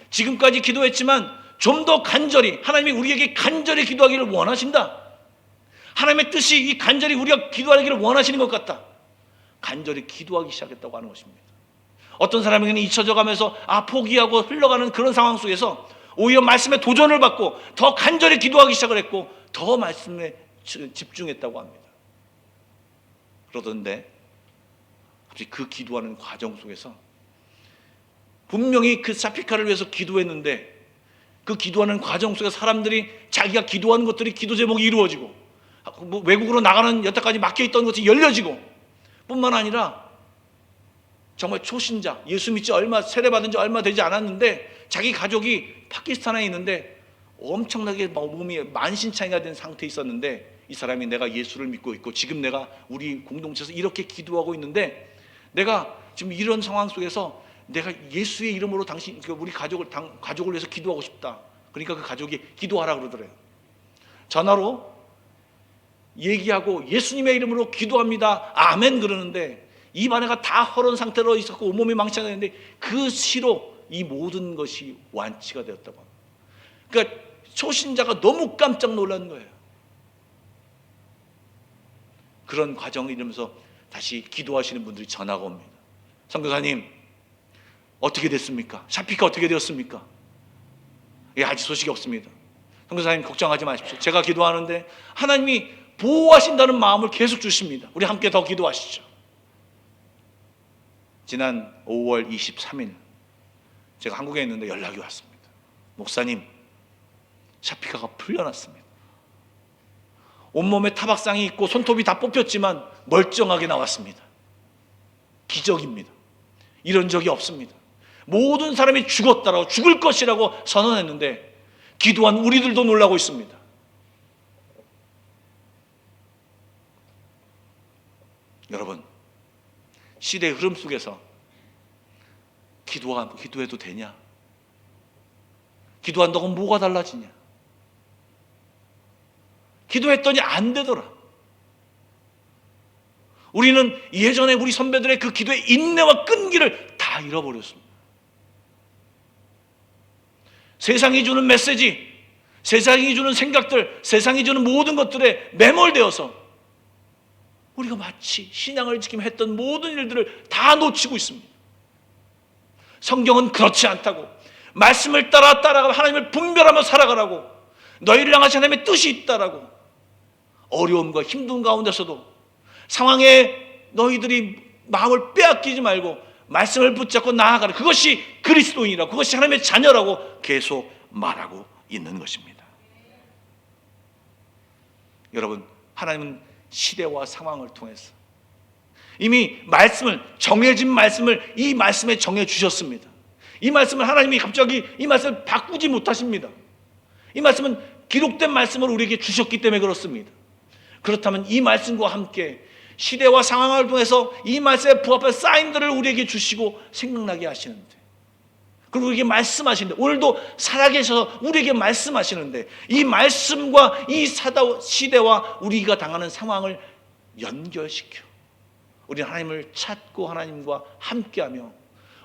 지금까지 기도했지만 좀 더 간절히, 하나님이 우리에게 간절히 기도하기를 원하신다. 하나님의 뜻이 이 간절히 우리가 기도하기를 원하시는 것 같다. 간절히 기도하기 시작했다고 하는 것입니다. 어떤 사람에게는 잊혀져 가면서 포기하고 흘러가는 그런 상황 속에서 오히려 말씀에 도전을 받고 더 간절히 기도하기 시작을 했고 더 말씀에 집중했다고 합니다. 그러던데 갑자기 그 기도하는 과정 속에서 분명히 그 사피카를 위해서 기도했는데 그 기도하는 과정 속에 사람들이 자기가 기도하는 것들이 기도 제목이 이루어지고 외국으로 나가는 여태까지 막혀있던 것이 열려지고 뿐만 아니라 정말 초신자, 예수 믿지 세례받은 지 얼마 되지 않았는데 자기 가족이 파키스탄에 있는데 엄청나게 몸이 만신창이가 된 상태에 있었는데 이 사람이 내가 예수를 믿고 있고 지금 내가 우리 공동체에서 이렇게 기도하고 있는데 내가 지금 이런 상황 속에서 내가 예수의 이름으로 우리 가족을 위해서 기도하고 싶다. 그러니까 그 가족이 기도하라 그러더래요. 전화로 얘기하고 예수님의 이름으로 기도합니다. 아멘 그러는데 입 안에가 다 헐은 상태로 있었고 온몸이 망치는데 그 시로 이 모든 것이 완치가 되었다고 합니다. 그러니까 초신자가 너무 깜짝 놀란 거예요. 그런 과정을 이루면서 다시 기도하시는 분들이 전화가 옵니다. 선교사님 어떻게 됐습니까? 샤피가 어떻게 되었습니까? 아직 소식이 없습니다. 선교사님 걱정하지 마십시오. 제가 기도하는데 하나님이 보호하신다는 마음을 계속 주십니다. 우리 함께 더 기도하시죠. 지난 5월 23일 제가 한국에 있는데 연락이 왔습니다. 목사님 샤피카가 풀려났습니다. 온몸에 타박상이 있고 손톱이 다 뽑혔지만 멀쩡하게 나왔습니다. 기적입니다. 이런 적이 없습니다. 모든 사람이 죽었다라고 죽을 것이라고 선언했는데 기도한 우리들도 놀라고 있습니다. 여러분 시대의 흐름 속에서 기도해도 되냐? 기도한다고 뭐가 달라지냐? 기도했더니 안 되더라. 우리는 예전에 우리 선배들의 그 기도의 인내와 끈기를 다 잃어버렸습니다. 세상이 주는 메시지, 세상이 주는 생각들, 세상이 주는 모든 것들에 매몰되어서 우리가 마치 신앙을 지키며 했던 모든 일들을 다 놓치고 있습니다. 성경은 그렇지 않다고, 말씀을 따라가 하나님을 분별하며 살아가라고, 너희를 향하신 하나님의 뜻이 있다라고, 어려움과 힘든 가운데서도 상황에 너희들이 마음을 빼앗기지 말고 말씀을 붙잡고 나아가라. 그것이 그리스도인이라고, 그것이 하나님의 자녀라고 계속 말하고 있는 것입니다. 여러분, 하나님은 시대와 상황을 통해서 이미 정해진 말씀을 이 말씀에 정해 주셨습니다. 이 말씀을 하나님이 갑자기 이 말씀을 바꾸지 못하십니다. 이 말씀은 기록된 말씀을 우리에게 주셨기 때문에 그렇습니다. 그렇다면 이 말씀과 함께 시대와 상황을 통해서 이 말씀에 부합한 사인들을 우리에게 주시고 생각나게 하시는데, 그리고 우리에게 말씀하시는데, 오늘도 살아계셔서 우리에게 말씀하시는데, 이 말씀과 이 시대와 우리가 당하는 상황을 연결시켜 우리는 하나님을 찾고 하나님과 함께하며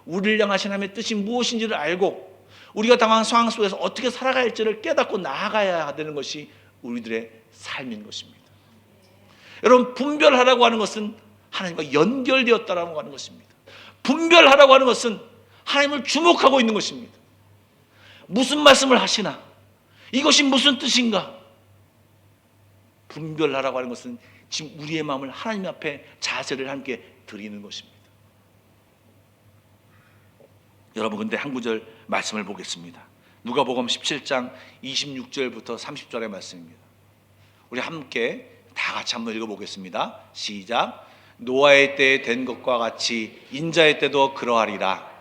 우리를 향하신 하나님의 뜻이 무엇인지를 알고 우리가 당한 상황 속에서 어떻게 살아가야 할지를 깨닫고 나아가야 되는 것이 우리들의 삶인 것입니다. 여러분, 분별하라고 하는 것은 하나님과 연결되었다라고 하는 것입니다. 분별하라고 하는 것은 하나님을 주목하고 있는 것입니다. 무슨 말씀을 하시나? 이것이 무슨 뜻인가? 분별하라고 하는 것은 지금 우리의 마음을 하나님 앞에 자세를 함께 드리는 것입니다. 여러분, 근데 한 구절 말씀을 보겠습니다. 누가복음 17장 26절부터 30절의 말씀입니다. 우리 함께 다 같이 한번 읽어보겠습니다. 시작. 노아의 때에 된 것과 같이 인자의 때도 그러하리라.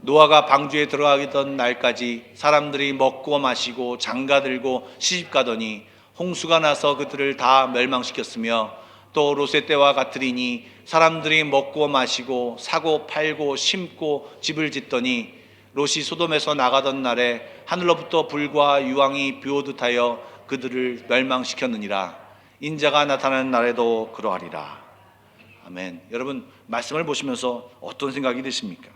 노아가 방주에 들어가던 날까지 사람들이 먹고 마시고 장가들고 시집가더니 홍수가 나서 그들을 다 멸망시켰으며, 또 롯의 때와 같으리니 사람들이 먹고 마시고 사고 팔고 심고 집을 짓더니 롯이 소돔에서 나가던 날에 하늘로부터 불과 유황이 비오듯 하여 그들을 멸망시켰느니라. 인자가 나타나는 날에도 그러하리라. 아멘. 여러분, 말씀을 보시면서 어떤 생각이 드십니까?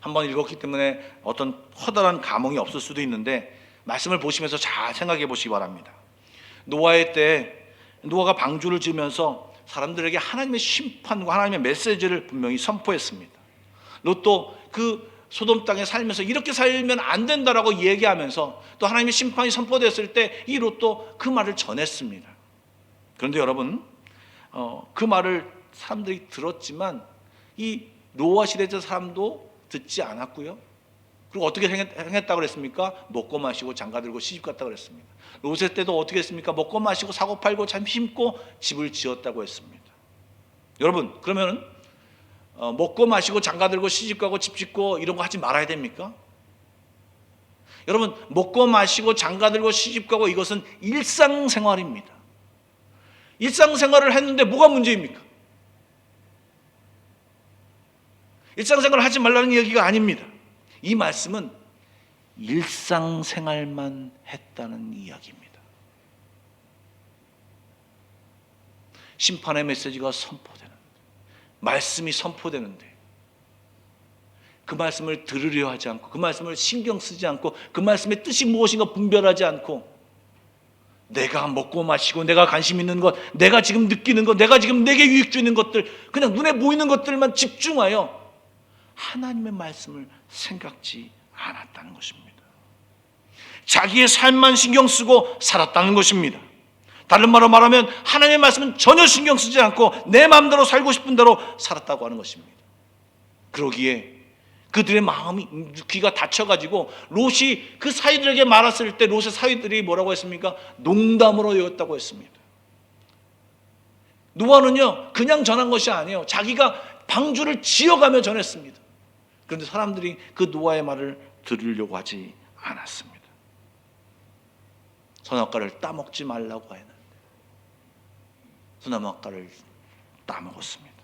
한번 읽었기 때문에 어떤 커다란 감흥이 없을 수도 있는데 말씀을 보시면서 잘 생각해 보시기 바랍니다. 노아의 때 노아가 방주를 지으면서 사람들에게 하나님의 심판과 하나님의 메시지를 분명히 선포했습니다. 롯도 그 소돔 땅에 살면서 이렇게 살면 안 된다라고 얘기하면서 또 하나님의 심판이 선포됐을 때 이 롯도 그 말을 전했습니다. 그런데 여러분, 그 말을 사람들이 들었지만 이 노아 시대 사람도 듣지 않았고요. 그리고 어떻게 행했다고 그랬습니까? 먹고 마시고 장가들고 시집갔다고 그랬습니다. 롯의 때도 어떻게 했습니까? 먹고 마시고 사고 팔고 참 심고 집을 지었다고 했습니다. 여러분, 그러면 먹고 마시고 장가들고 시집가고 집 짓고 이런 거 하지 말아야 됩니까? 여러분, 먹고 마시고 장가들고 시집가고 이것은 일상생활입니다. 일상생활을 했는데 뭐가 문제입니까? 일상생활을 하지 말라는 얘기가 아닙니다. 이 말씀은 일상생활만 했다는 이야기입니다. 심판의 메시지가 선포되는데, 말씀이 선포되는데 그 말씀을 들으려 하지 않고, 그 말씀을 신경 쓰지 않고, 그 말씀의 뜻이 무엇인가 분별하지 않고, 내가 먹고 마시고 내가 관심 있는 것, 내가 지금 느끼는 것, 내가 지금 내게 유익 주는 것들, 그냥 눈에 보이는 것들만 집중하여 하나님의 말씀을 생각지 않았다는 것입니다. 자기의 삶만 신경 쓰고 살았다는 것입니다. 다른 말로 말하면 하나님의 말씀은 전혀 신경 쓰지 않고 내 마음대로 살고 싶은 대로 살았다고 하는 것입니다. 그러기에 그들의 마음이, 귀가 닫혀가지고 롯이 그 사위들에게 말했을 때 롯의 사위들이 뭐라고 했습니까? 농담으로 여겼다고 했습니다. 노아는요, 그냥 전한 것이 아니에요. 자기가 방주를 지어가며 전했습니다. 그런데 사람들이 그 노아의 말을 들으려고 하지 않았습니다. 선악과를 따먹지 말라고 했는데 선악과를 따먹었습니다.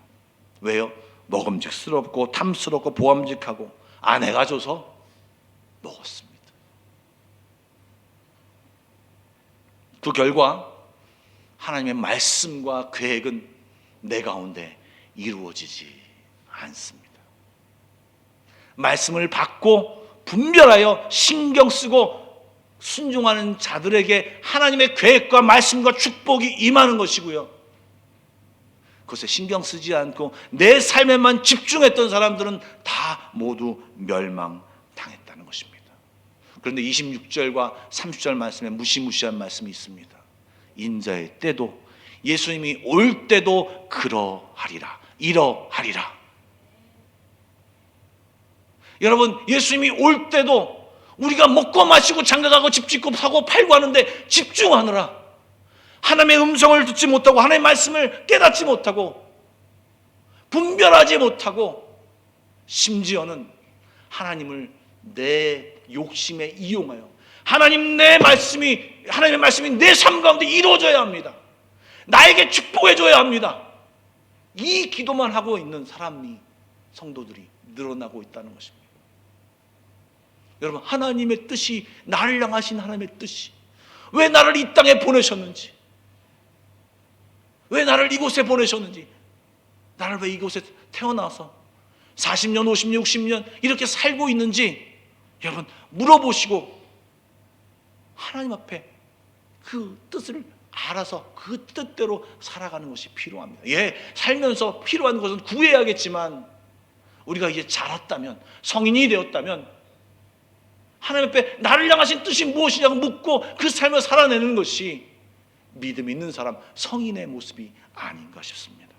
왜요? 먹음직스럽고 탐스럽고 보암직하고 아내가 줘서 먹었습니다. 그 결과 하나님의 말씀과 계획은 내 가운데 이루어지지 않습니다. 말씀을 받고 분별하여 신경 쓰고 순종하는 자들에게 하나님의 계획과 말씀과 축복이 임하는 것이고요, 그것에 신경 쓰지 않고 내 삶에만 집중했던 사람들은 다 모두 멸망당했다는 것입니다. 그런데 26절과 30절 말씀에 무시무시한 말씀이 있습니다. 인자의 때도, 예수님이 올 때도 그러하리라, 이러하리라. 여러분, 예수님이 올 때도 우리가 먹고 마시고 장가가고 집 짓고 사고 팔고 하는데 집중하느라 하나님의 음성을 듣지 못하고 하나님의 말씀을 깨닫지 못하고 분별하지 못하고 심지어는 하나님을 내 욕심에 이용하여 하나님의 말씀이 내 삶 가운데 이루어져야 합니다. 나에게 축복해 줘야 합니다. 이 기도만 하고 있는 사람이, 성도들이 늘어나고 있다는 것입니다. 여러분, 하나님의 뜻이, 나를 향하신 하나님의 뜻이, 왜 나를 이 땅에 보내셨는지, 왜 나를 이곳에 보내셨는지, 나를 왜 이곳에 태어나서 40년, 50년, 60년 이렇게 살고 있는지 여러분 물어보시고 하나님 앞에 그 뜻을 알아서 그 뜻대로 살아가는 것이 필요합니다. 예, 살면서 필요한 것은 구해야겠지만 우리가 이제 자랐다면, 성인이 되었다면 하나님 앞에 나를 향하신 뜻이 무엇이냐고 묻고 그 삶을 살아내는 것이 믿음 있는 사람, 성인의 모습이 아닌가 싶습니다.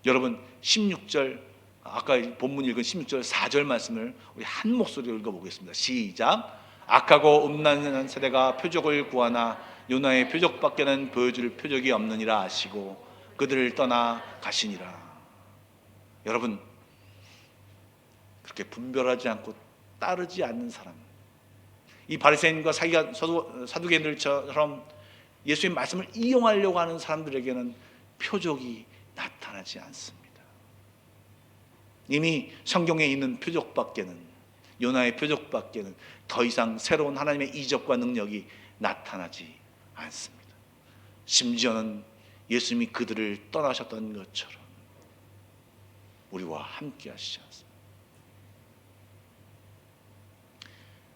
여러분, 16절, 아까 본문 읽은 16절 4절 말씀을 우리 한 목소리로 읽어보겠습니다. 시작. 악하고 음란한 세대가 표적을 구하나 요나의 표적밖에는 보여줄 표적이 없느니라 아시고 그들을 떠나 가시니라. 여러분, 그렇게 분별하지 않고 따르지 않는 사람, 이 바리새인과 사두개인들처럼 예수의 말씀을 이용하려고 하는 사람들에게는 표적이 나타나지 않습니다. 이미 성경에 있는 표적밖에는, 요나의 표적밖에는 더 이상 새로운 하나님의 이적과 능력이 나타나지 않습니다. 심지어는 예수님이 그들을 떠나셨던 것처럼 우리와 함께 하시지 않습니까?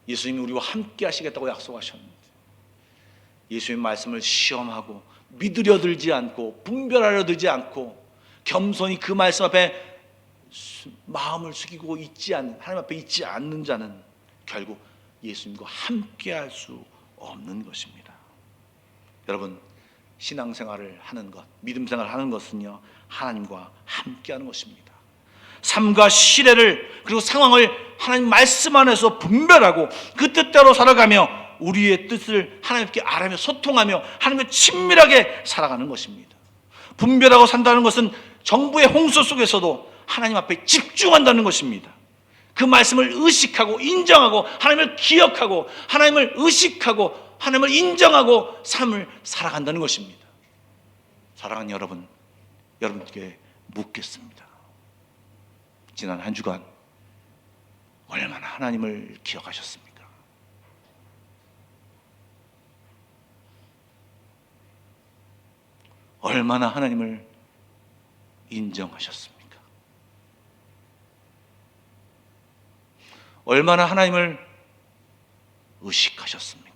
예수님이 우리와 함께 하시겠다고 약속하셨는데 예수님의 말씀을 시험하고 믿으려 들지 않고 분별하려 들지 않고 겸손히 그 말씀 앞에 마음을 숙이고 있지 않는, 하나님 앞에 있지 않는 자는 결국 예수님과 함께 할 수 없는 것입니다. 여러분, 신앙생활을 하는 것, 믿음생활을 하는 것은요, 하나님과 함께 하는 것입니다. 삶과 시대를 그리고 상황을 하나님 말씀 안에서 분별하고 그 뜻대로 살아가며 우리의 뜻을 하나님께 알아며 소통하며 하나님과 친밀하게 살아가는 것입니다. 분별하고 산다는 것은 정부의 홍수 속에서도 하나님 앞에 집중한다는 것입니다. 그 말씀을 의식하고 인정하고 하나님을 기억하고 하나님을 의식하고 하나님을 인정하고 삶을 살아간다는 것입니다. 사랑하는 여러분, 여러분께 묻겠습니다. 지난 한 주간 얼마나 하나님을 기억하셨습니까? 얼마나 하나님을 인정하셨습니까? 얼마나 하나님을 의식하셨습니까?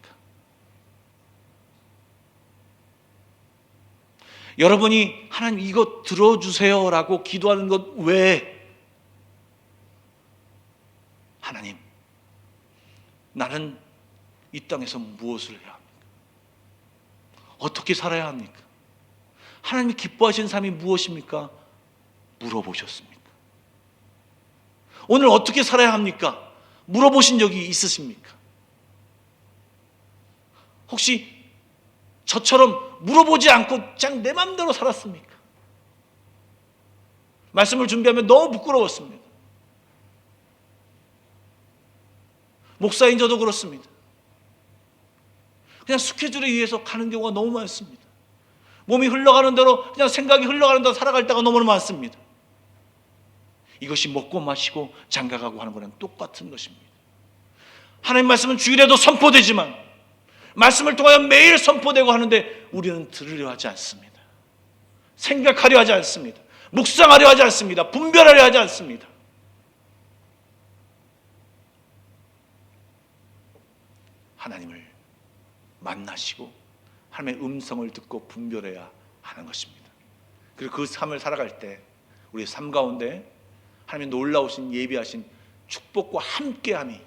여러분이 하나님 이거 들어주세요라고 기도하는 것 외에 하나님, 나는 이 땅에서 무엇을 해야 합니까? 어떻게 살아야 합니까? 하나님이 기뻐하시는 삶이 무엇입니까? 물어보셨습니까? 오늘 어떻게 살아야 합니까? 물어보신 적이 있으십니까? 혹시 저처럼 물어보지 않고 그냥 내 마음대로 살았습니까? 말씀을 준비하면 너무 부끄러웠습니다. 목사인 저도 그렇습니다. 그냥 스케줄에 의해서 가는 경우가 너무 많습니다. 몸이 흘러가는 대로 그냥 생각이 흘러가는 대로 살아갈 때가 너무 많습니다. 이것이 먹고 마시고 장가가고 하는 거랑 똑같은 것입니다. 하나님 말씀은 주일에도 선포되지만 말씀을 통하여 매일 선포되고 하는데 우리는 들으려 하지 않습니다. 생각하려 하지 않습니다. 묵상하려 하지 않습니다. 분별하려 하지 않습니다. 하나님을 만나시고 하나님의 음성을 듣고 분별해야 하는 것입니다. 그리고 그 삶을 살아갈 때 우리의 삶 가운데 하나님의 놀라우신 예비하신 축복과 함께함이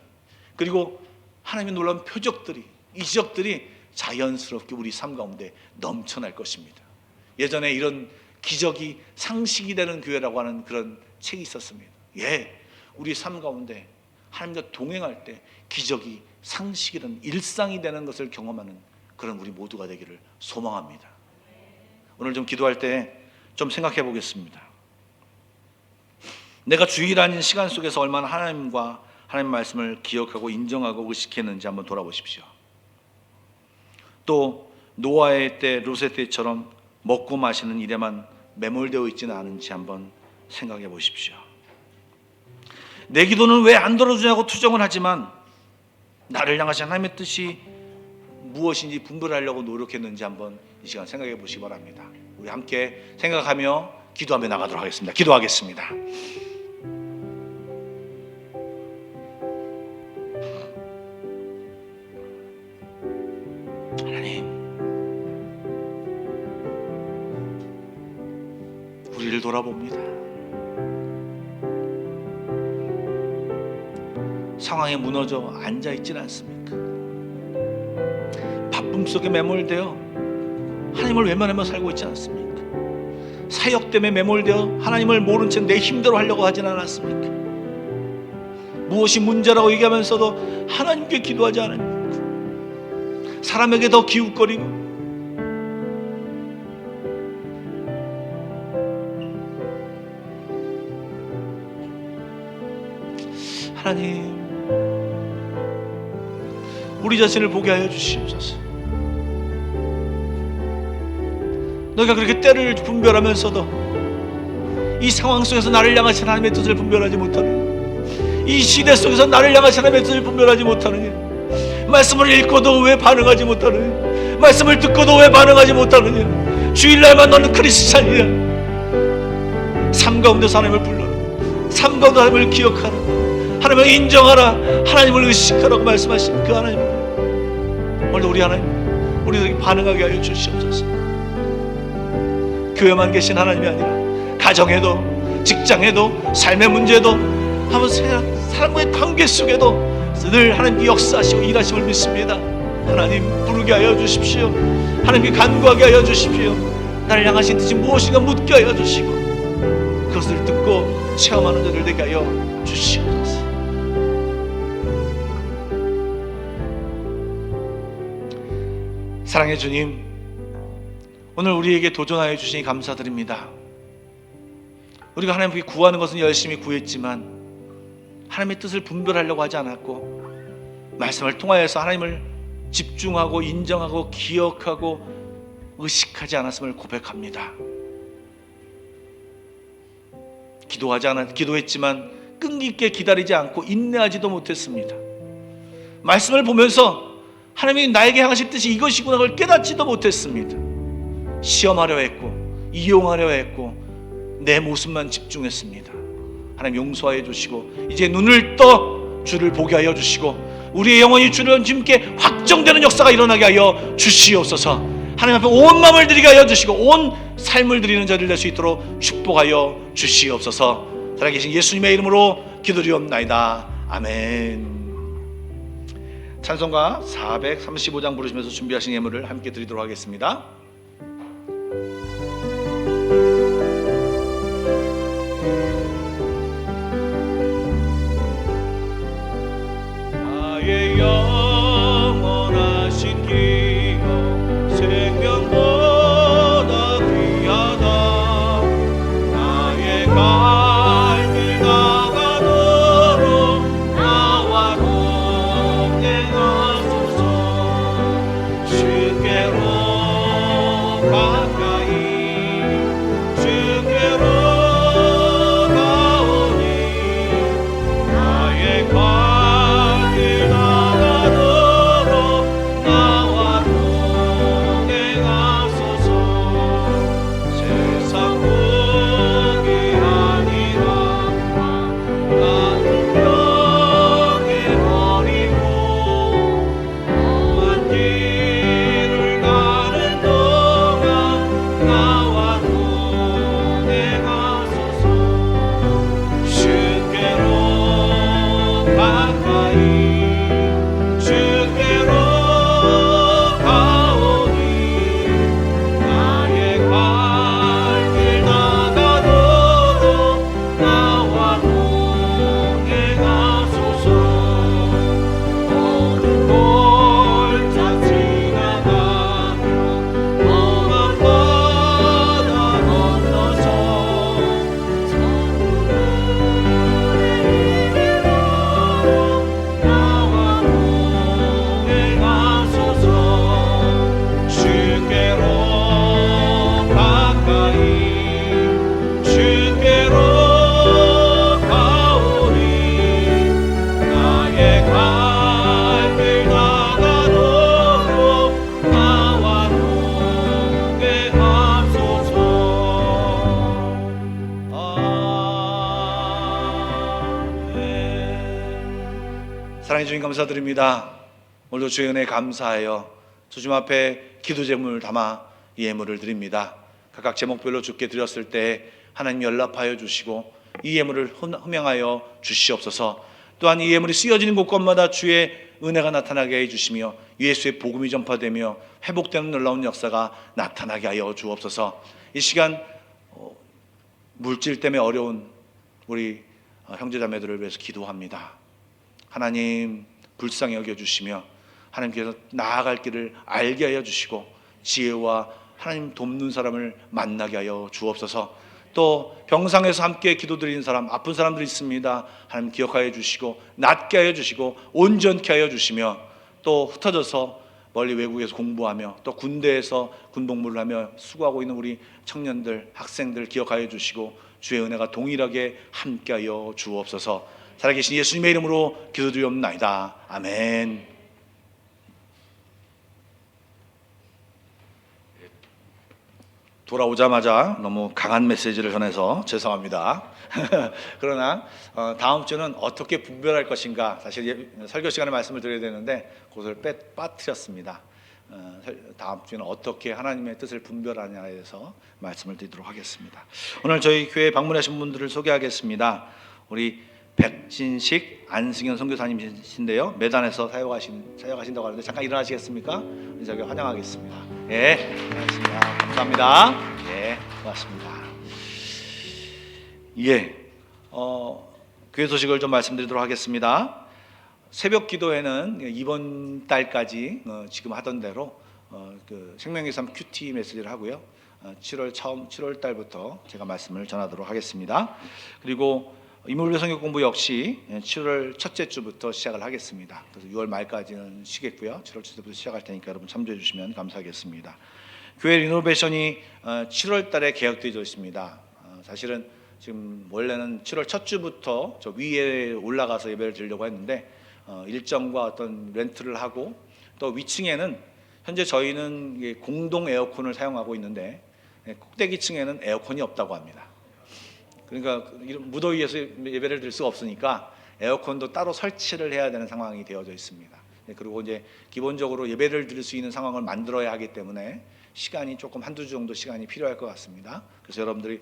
그리고 하나님의 놀라운 표적들이 이적들이 자연스럽게 우리 삶 가운데 넘쳐날 것입니다. 예전에 이런 기적이 상식이 되는 교회라고 하는 그런 책이 있었습니다. 우리 삶 가운데 하나님과 동행할 때 기적이 상식이 되는 일상이 되는 것을 경험하는 그런 우리 모두가 되기를 소망합니다. 오늘 좀 기도할 때 좀 생각해 보겠습니다. 내가 주일 아닌 시간 속에서 얼마나 하나님과 하나님 말씀을 기억하고 인정하고 의식했는지 한번 돌아보십시오. 또 노아의 때 롯의 때처럼 먹고 마시는 일에만 매몰되어 있지는 않은지 한번 생각해 보십시오. 내 기도는 왜 안 들어주냐고 투정을 하지만 나를 향하신 하나님의 뜻이 무엇인지 분별하려고 노력했는지 한번 이 시간 생각해 보시기 바랍니다. 우리 함께 생각하며 기도하며 나가도록 하겠습니다. 기도하겠습니다. 하나님, 우리를 돌아봅니다. 상황에 무너져 앉아있지는 않습니까? 바쁨 속에 매몰되어 하나님을 외면하며 살고 있지 않습니까? 사역 때문에 매몰되어 하나님을 모른 채 내 힘대로 하려고 하지는 않았습니까? 무엇이 문제라고 얘기하면서도 하나님께 기도하지 않습니까? 사람에게 더 기웃거리고 하나님, 우리 자신을 보게 하여 주시옵소서. 너희가 그렇게 때를 분별하면서도 이 상황 속에서 나를 향하신 하나님의 뜻을 분별하지 못하는, 이 시대 속에서 나를 향하신 하나님의 뜻을 분별하지 못하는 말씀을 읽고도 왜 반응하지 못하느냐? 말씀을 듣고도 왜 반응하지 못하느냐? 주일날만 너는 크리스찬이야. 삶 가운데서 하나님을 불러라. 삶 가운데 하나님을 기억하라. 하나님을 인정하라. 하나님을 의식하라고 말씀하신 그 하나님, 오늘도 우리 하나님, 우리들에게 반응하게 하여 주시옵소서. 교회만 계신 하나님이 아니라 가정에도, 직장에도, 삶의 문제도, 한번 사람과의 관계 속에도 늘 하나님께 역사하시고 일하심을 믿습니다. 하나님 부르게 하여 주십시오. 하나님께 간구하게 하여 주십시오. 나를 향하신 뜻이 무엇인가 묻게 하여 주시고 그것을 듣고 체험하는 자들 되게 하여 주시옵소서. 사랑의 주님, 오늘 우리에게 도전하여 주시니 감사드립니다. 우리가 하나님께 구하는 것은 열심히 구했지만 하나님의 뜻을 분별하려고 하지 않았고 말씀을 통하여서 하나님을 집중하고 인정하고 기억하고 의식하지 않았음을 고백합니다. 기도했지만 끈기 있게 기다리지 않고 인내하지도 못했습니다. 말씀을 보면서 하나님이 나에게 향하실 뜻이 이것이구나 그걸 깨닫지도 못했습니다. 시험하려 했고 이용하려 했고 내 모습만 집중했습니다. 하나님 용서하여 주시고 이제 눈을 떠 주를 보게 하여 주시고 우리의 영혼이 주님께 확정되는 역사가 일어나게 하여 주시옵소서. 하나님 앞에 온 마음을 드리게 하여 주시고 온 삶을 드리는 자들 될 수 있도록 축복하여 주시옵소서. 살아계신 예수님의 이름으로 기도드리옵나이다. 아멘. 찬송가 435장 부르시면서 준비하신 예물을 함께 드리도록 하겠습니다. 나의 영원하신 기억 생명보다 귀하다. 나의 갈 길 나가도록 나와 동행하소서. 주께로 가까이 주께로 가오니 나의 갈 길 나가도록 나와 동행하소서. 세상 복이 아니라 나는 병에 버리고 험한 길을 가는 동안 나와 동행하소서. 주께로 가까이 주께로 가오니 나의 갈 길 나가도록 나와 동행하소서. 어두운 골짜 지나가며 험한 바다 건너서 천국을 이르러 나와 동행하소서. 주께로 가까이 주께로 가오니 나의 갈 길 나가도록 나와 동행하소서. 아멘. 사랑해 주님 감사드립니다. 오늘도 주의 은혜에 감사하여 주님 앞에 기도 제물을 담아 이 예물을 드립니다. 각각 제목별로 주께 드렸을 때 하나님 연락하여 주시고 이 예물을 흠양하여 주시옵소서. 또한 이 예물이 쓰여지는 곳곳마다 주의 은혜가 나타나게 해주시며 예수의 복음이 전파되며 회복되는 놀라운 역사가 나타나게 하여 주옵소서. 이 시간 물질 때문에 어려운 우리 형제자매들을 위해서 기도합니다. 하나님 불쌍히 여겨주시며 하나님께서 나아갈 길을 알게 하여 주시고 지혜와 하나님 돕는 사람을 만나게 하여 주옵소서. 또 병상에서 함께 기도드리는 사람, 아픈 사람들이 있습니다. 하나님 기억하여 주시고 낫게 하여 주시고 온전케 하여 주시며 또 흩어져서 멀리 외국에서 공부하며 또 군대에서 군복무를 하며 수고하고 있는 우리 청년들, 학생들 기억하여 주시고 주의 은혜가 동일하게 함께하여 주옵소서. 살아계신 예수님의 이름으로 기도드리옵나이다. 아멘. 돌아오자마자 너무 강한 메시지를 전해서 죄송합니다. 그러나 다음 주는 어떻게 분별할 것인가, 사실 설교 시간에 말씀을 드려야 되는데 그것을 빠뜨렸습니다. 다음 주는 어떻게 하나님의 뜻을 분별하냐에 대해서 말씀을 드리도록 하겠습니다. 오늘 저희 교회에 방문하신 분들을 소개하겠습니다. 우리 백진식 안승현 선교사님이신데요, 매단에서 사역하신다고 하는데 잠깐 일어나시겠습니까? 저기 환영하겠습니다. 예, 고맙습니다. 감사합니다. 예, 고맙습니다. 예, 교회 소식을 좀 말씀드리도록 하겠습니다. 새벽 기도회는 이번 달까지 지금 하던 대로 그 생명의 삶 큐티 메시지를 하고요. 7월 달부터 제가 말씀을 전하도록 하겠습니다. 그리고 인물별 성경 공부 역시 7월 첫째 주부터 시작을 하겠습니다. 그래서 6월 말까지는 쉬겠고요. 7월 첫째부터 시작할 테니까 여러분 참조해 주시면 감사하겠습니다. 교회 리노베이션이 7월 달에 계약되어 있습니다. 사실은 지금 원래는 7월 첫 주부터 저 위에 올라가서 예배를 드리려고 했는데 일정과 어떤 렌트를 하고 또 위층에는 현재 저희는 공동 에어컨을 사용하고 있는데 꼭대기층에는 에어컨이 없다고 합니다. 그러니까 무더위에서 예배를 드릴 수가 없으니까 에어컨도 따로 설치를 해야 되는 상황이 되어져 있습니다. 그리고 이제 기본적으로 예배를 드릴 수 있는 상황을 만들어야 하기 때문에 시간이 조금 한두 주 정도 시간이 필요할 것 같습니다. 그래서 여러분들이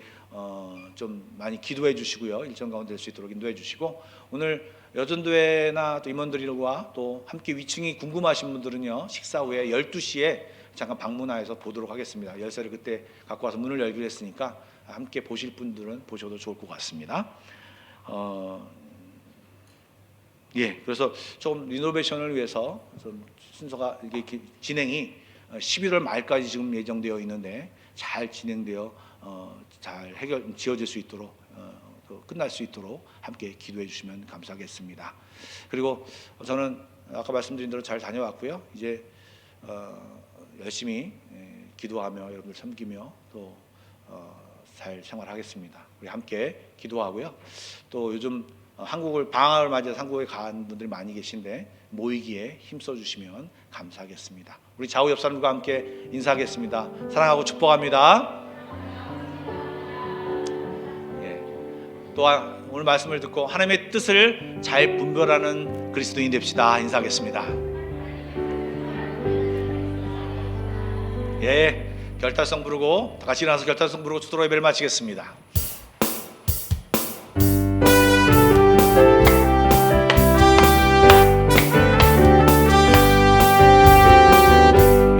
좀 많이 기도해 주시고요. 일정 가운데 될 수 있도록 인도해 주시고, 오늘 여전도회나 또 임원들과 또 함께 위층이 궁금하신 분들은요, 식사 후에 12시에 잠깐 방문하여서 보도록 하겠습니다. 열쇠를 그때 갖고 와서 문을 열기로 했으니까 함께 보실 분들은 보셔도 좋을 것 같습니다. 예, 그래서 조금 리노베이션을 위해서 좀 순서가 이렇게 진행이 11월 말까지 지금 예정되어 있는데 잘 진행되어 잘 지어질 수 있도록 또 끝날 수 있도록 함께 기도해 주시면 감사하겠습니다. 그리고 저는 아까 말씀드린 대로 잘 다녀왔고요. 이제 열심히 기도하며 여러분들 섬기며 또 잘 생활하겠습니다. 우리 함께 기도하고요. 또 요즘 한국을 방학을 맞이해서 한국에 간 분들이 많이 계신데 모이기에 힘써 주시면 감사하겠습니다. 우리 좌우 옆 사람들과 함께 인사하겠습니다. 사랑하고 축복합니다. 예. 또한 오늘 말씀을 듣고 하나님의 뜻을 잘 분별하는 그리스도인 됩시다. 인사하겠습니다. 예. 결단성 부르고 다 같이 일어나서 결단성 부르고 주도로 예배를 마치겠습니다.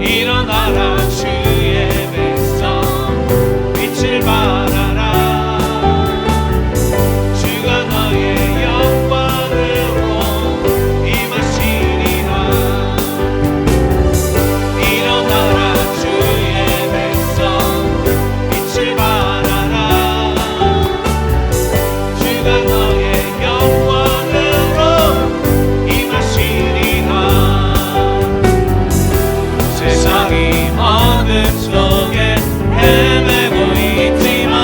일어나라 주의 백성 빛을 발하라. 주가 너의 영광으로 임하시리라. 일어나라 주의 백성 빛을 발하라. 주가 너의 영광으로 임하시리라. 세상이 어둠 속에 헤매고 있지만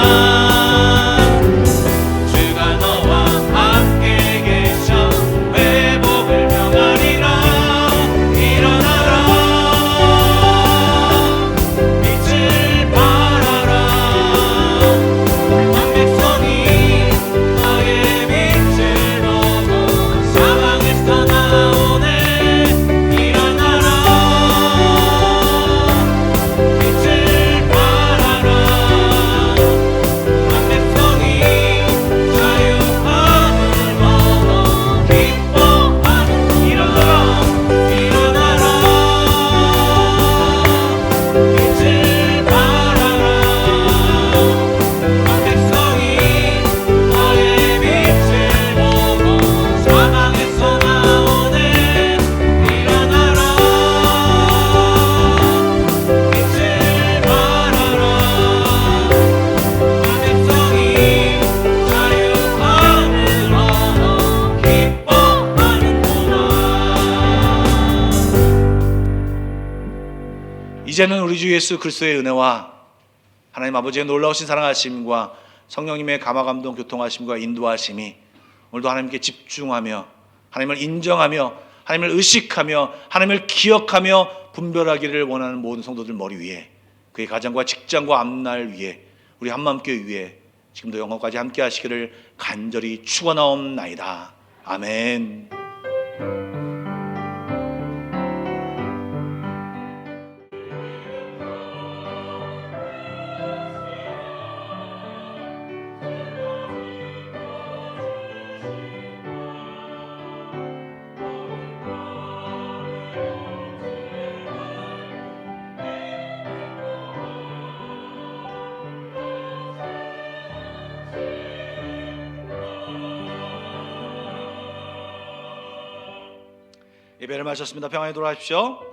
주가 너와 함께 계셔 회복을 명하리라. 일어나라 빛을 발하라. 온 백성이 너의 빛을 보고 사방에서 나오네. 일어나라 빛을 발하라. 온 백성이 자유함을 얻어 기뻐하는. 일어나라 빛을 발하라. 온 백성이 너의 빛을 보고 사방에서 나오네. 일어나라 빛을 발하라. 온 백성이 자유함을 얻어 기뻐하는구나. 이제는 우리 주 예수 그리스도의 은혜와 하나님 아버지의 놀라우신 사랑하심과 성령님의 감화감동 교통하심과 인도하심이 오늘도 하나님께 집중하며 하나님을 인정하며 하나님을 의식하며 하나님을 기억하며 분별하기를 원하는 모든 성도들 머리 위에 그의 가정과 직장과 앞날 위해 우리 한마음교회 위해 지금도 영원까지 함께 하시기를 간절히 축원하옵나이다. 아멘. 예배를 마쳤습니다. 평안히 돌아가십시오.